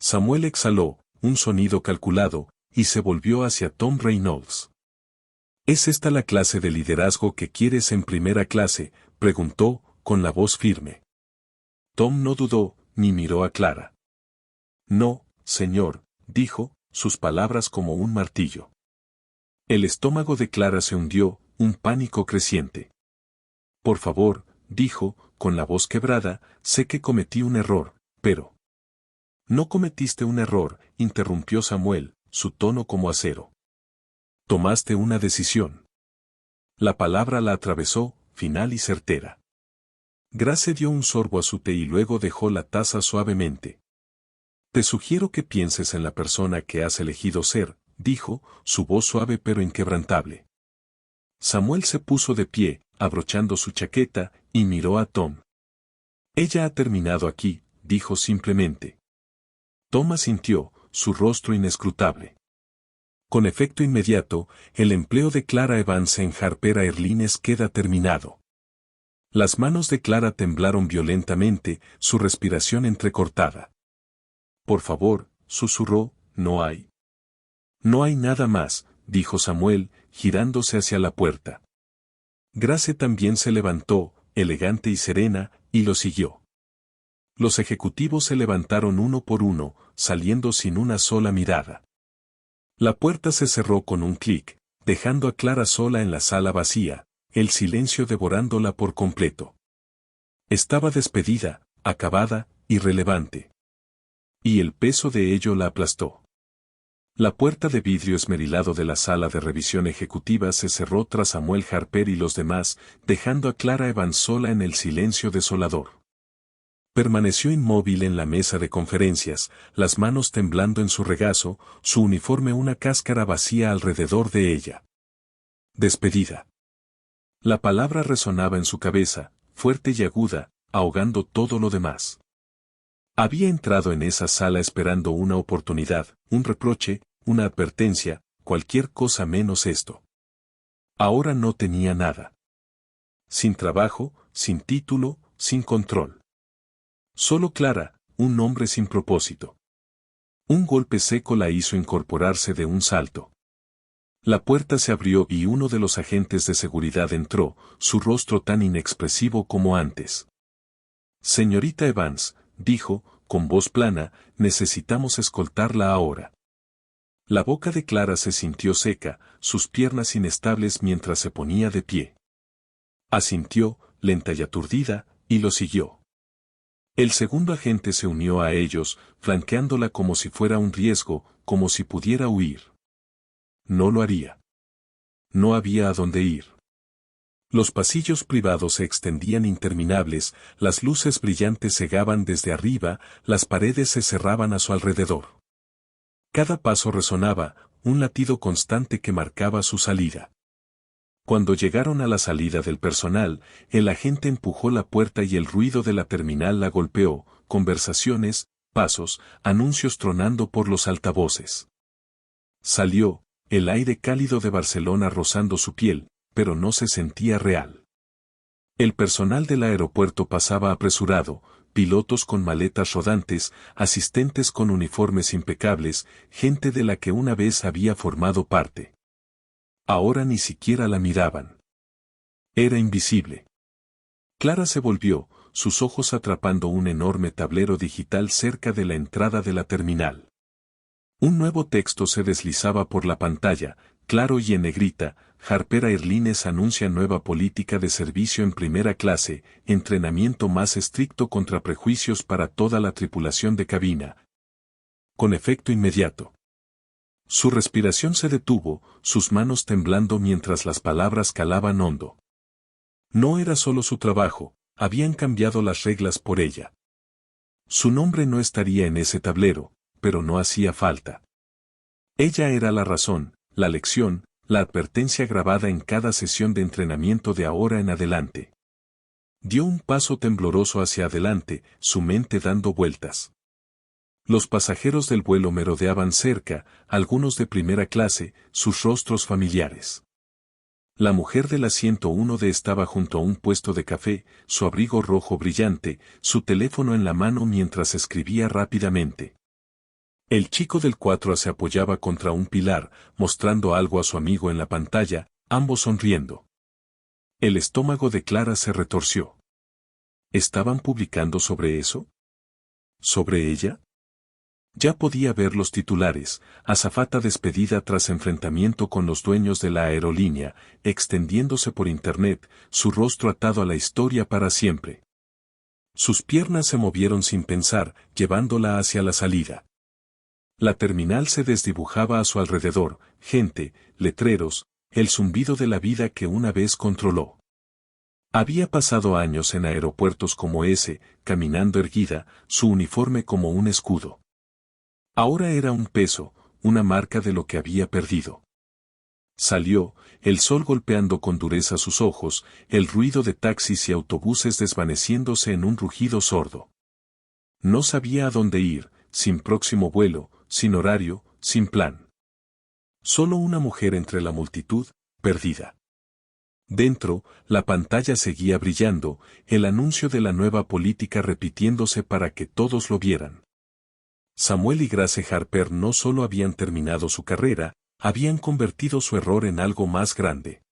Samuel exhaló, un sonido calculado, y se volvió hacia Tom Reynolds. ¿Es esta la clase de liderazgo que quieres en primera clase?, preguntó, con la voz firme. Tom no dudó, ni miró a Clara. No, señor, dijo, sus palabras como un martillo. El estómago de Clara se hundió, un pánico creciente. Por favor, dijo, con la voz quebrada, sé que cometí un error, pero... No cometiste un error, interrumpió Samuel, su tono como acero. Tomaste una decisión. La palabra la atravesó, final y certera. Grace dio un sorbo a su té y luego dejó la taza suavemente. Te sugiero que pienses en la persona que has elegido ser, dijo, su voz suave pero inquebrantable. Samuel se puso de pie, abrochando su chaqueta, y miró a Tom. Ella ha terminado aquí, dijo simplemente. Tom asintió, su rostro inescrutable. Con efecto inmediato, el empleo de Clara Evans en Harper Airlines queda terminado. Las manos de Clara temblaron violentamente, su respiración entrecortada. Por favor, susurró, no hay. No hay nada más, dijo Samuel, girándose hacia la puerta. Grace también se levantó, elegante y serena, y lo siguió. Los ejecutivos se levantaron uno por uno, saliendo sin una sola mirada. La puerta se cerró con un clic, dejando a Clara sola en la sala vacía, el silencio devorándola por completo. Estaba despedida, acabada, irrelevante. Y el peso de ello la aplastó. La puerta de vidrio esmerilado de la sala de revisión ejecutiva se cerró tras Samuel Harper y los demás, dejando a Clara Evans sola en el silencio desolador. Permaneció inmóvil en la mesa de conferencias, las manos temblando en su regazo, su uniforme una cáscara vacía alrededor de ella. Despedida. La palabra resonaba en su cabeza, fuerte y aguda, ahogando todo lo demás. Había entrado en esa sala esperando una oportunidad, un reproche, una advertencia, cualquier cosa menos esto. Ahora no tenía nada. Sin trabajo, sin título, sin control. Solo Clara, un hombre sin propósito. Un golpe seco la hizo incorporarse de un salto. La puerta se abrió y uno de los agentes de seguridad entró, su rostro tan inexpresivo como antes. Señorita Evans, dijo, con voz plana, necesitamos escoltarla ahora. La boca de Clara se sintió seca, sus piernas inestables mientras se ponía de pie. Asintió, lenta y aturdida, y lo siguió. El segundo agente se unió a ellos, flanqueándola como si fuera un riesgo, como si pudiera huir. No lo haría. No había a dónde ir. Los pasillos privados se extendían interminables, las luces brillantes cegaban desde arriba, las paredes se cerraban a su alrededor. Cada paso resonaba, un latido constante que marcaba su salida. Cuando llegaron a la salida del personal, el agente empujó la puerta y el ruido de la terminal la golpeó, conversaciones, pasos, anuncios tronando por los altavoces. Salió, el aire cálido de Barcelona rozando su piel, pero no se sentía real. El personal del aeropuerto pasaba apresurado, pilotos con maletas rodantes, asistentes con uniformes impecables, gente de la que una vez había formado parte. Ahora ni siquiera la miraban. Era invisible. Clara se volvió, sus ojos atrapando un enorme tablero digital cerca de la entrada de la terminal. Un nuevo texto se deslizaba por la pantalla, claro y en negrita. Harper Airlines anuncia nueva política de servicio en primera clase, entrenamiento más estricto contra prejuicios para toda la tripulación de cabina. Con efecto inmediato. Su respiración se detuvo, sus manos temblando mientras las palabras calaban hondo. No era solo su trabajo, habían cambiado las reglas por ella. Su nombre no estaría en ese tablero, pero no hacía falta. Ella era la razón, la lección, la advertencia grabada en cada sesión de entrenamiento de ahora en adelante. Dio un paso tembloroso hacia adelante, su mente dando vueltas. Los pasajeros del vuelo merodeaban cerca, algunos de primera clase, sus rostros familiares. La mujer del asiento 1D estaba junto a un puesto de café, su abrigo rojo brillante, su teléfono en la mano mientras escribía rápidamente. El chico del 4A se apoyaba contra un pilar, mostrando algo a su amigo en la pantalla, ambos sonriendo. El estómago de Clara se retorció. ¿Estaban publicando sobre eso? ¿Sobre ella? Ya podía ver los titulares, azafata despedida tras enfrentamiento con los dueños de la aerolínea, extendiéndose por internet, su rostro atado a la historia para siempre. Sus piernas se movieron sin pensar, llevándola hacia la salida. La terminal se desdibujaba a su alrededor, gente, letreros, el zumbido de la vida que una vez controló. Había pasado años en aeropuertos como ese, caminando erguida, su uniforme como un escudo. Ahora era un peso, una marca de lo que había perdido. Salió, el sol golpeando con dureza sus ojos, el ruido de taxis y autobuses desvaneciéndose en un rugido sordo. No sabía a dónde ir, sin próximo vuelo, sin horario, sin plan. Solo una mujer entre la multitud, perdida. Dentro, la pantalla seguía brillando, el anuncio de la nueva política repitiéndose para que todos lo vieran. Samuel y Grace Harper no solo habían terminado su carrera, habían convertido su error en algo más grande.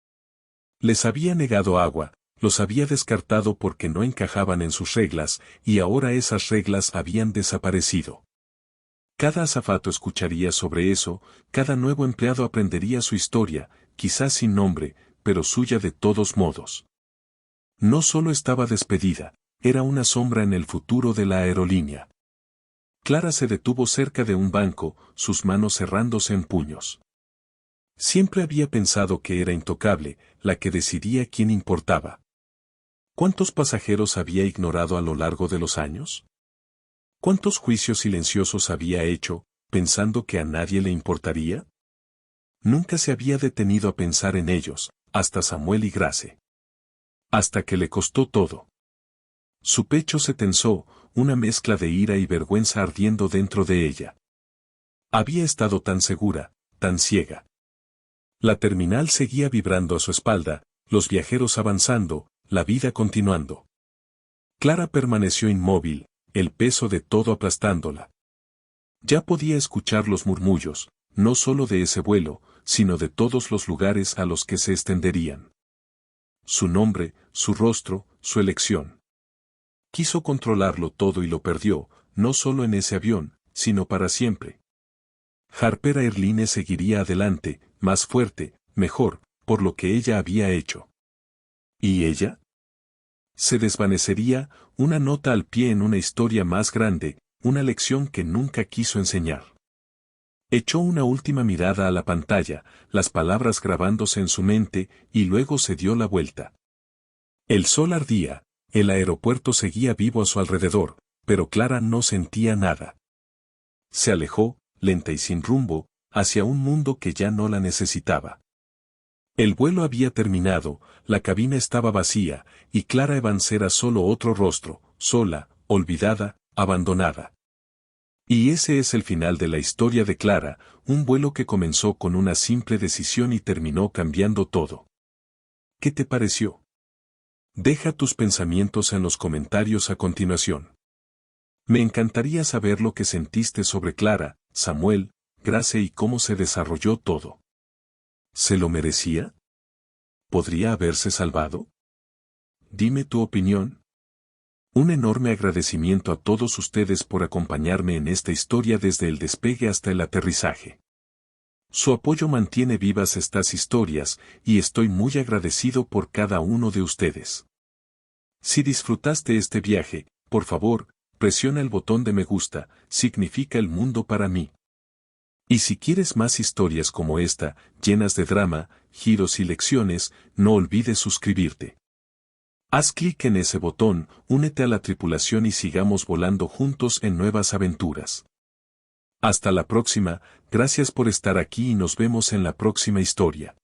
Les había negado agua, los había descartado porque no encajaban en sus reglas, y ahora esas reglas habían desaparecido. Cada azafato escucharía sobre eso, cada nuevo empleado aprendería su historia, quizás sin nombre, pero suya de todos modos. No solo estaba despedida, era una sombra en el futuro de la aerolínea. Clara se detuvo cerca de un banco, sus manos cerrándose en puños. Siempre había pensado que era intocable, la que decidía quién importaba. ¿Cuántos pasajeros había ignorado a lo largo de los años? ¿Cuántos juicios silenciosos había hecho, pensando que a nadie le importaría? Nunca se había detenido a pensar en ellos, hasta Samuel y Grace. Hasta que le costó todo. Su pecho se tensó, una mezcla de ira y vergüenza ardiendo dentro de ella. Había estado tan segura, tan ciega. La terminal seguía vibrando a su espalda, los viajeros avanzando, la vida continuando. Clara permaneció inmóvil, el peso de todo aplastándola. Ya podía escuchar los murmullos, no solo de ese vuelo, sino de todos los lugares a los que se extenderían. Su nombre, su rostro, su elección. Quiso controlarlo todo y lo perdió, no solo en ese avión, sino para siempre. Harper Airlines seguiría adelante, más fuerte, mejor, por lo que ella había hecho. ¿Y ella? Se desvanecería, una nota al pie en una historia más grande, una lección que nunca quiso enseñar. Echó una última mirada a la pantalla, las palabras grabándose en su mente, y luego se dio la vuelta. El sol ardía, el aeropuerto seguía vivo a su alrededor, pero Clara no sentía nada. Se alejó, lenta y sin rumbo, hacia un mundo que ya no la necesitaba. El vuelo había terminado, la cabina estaba vacía, y Clara Evans era solo otro rostro, sola, olvidada, abandonada. Y ese es el final de la historia de Clara, un vuelo que comenzó con una simple decisión y terminó cambiando todo. ¿Qué te pareció? Deja tus pensamientos en los comentarios a continuación. Me encantaría saber lo que sentiste sobre Clara, Samuel, Grace y cómo se desarrolló todo. ¿Se lo merecía? ¿Podría haberse salvado? Dime tu opinión. Un enorme agradecimiento a todos ustedes por acompañarme en esta historia desde el despegue hasta el aterrizaje. Su apoyo mantiene vivas estas historias, y estoy muy agradecido por cada uno de ustedes. Si disfrutaste este viaje, por favor, presiona el botón de me gusta, significa el mundo para mí. Y si quieres más historias como esta, llenas de drama, giros y lecciones, no olvides suscribirte. Haz clic en ese botón, únete a la tripulación y sigamos volando juntos en nuevas aventuras. Hasta la próxima, gracias por estar aquí y nos vemos en la próxima historia.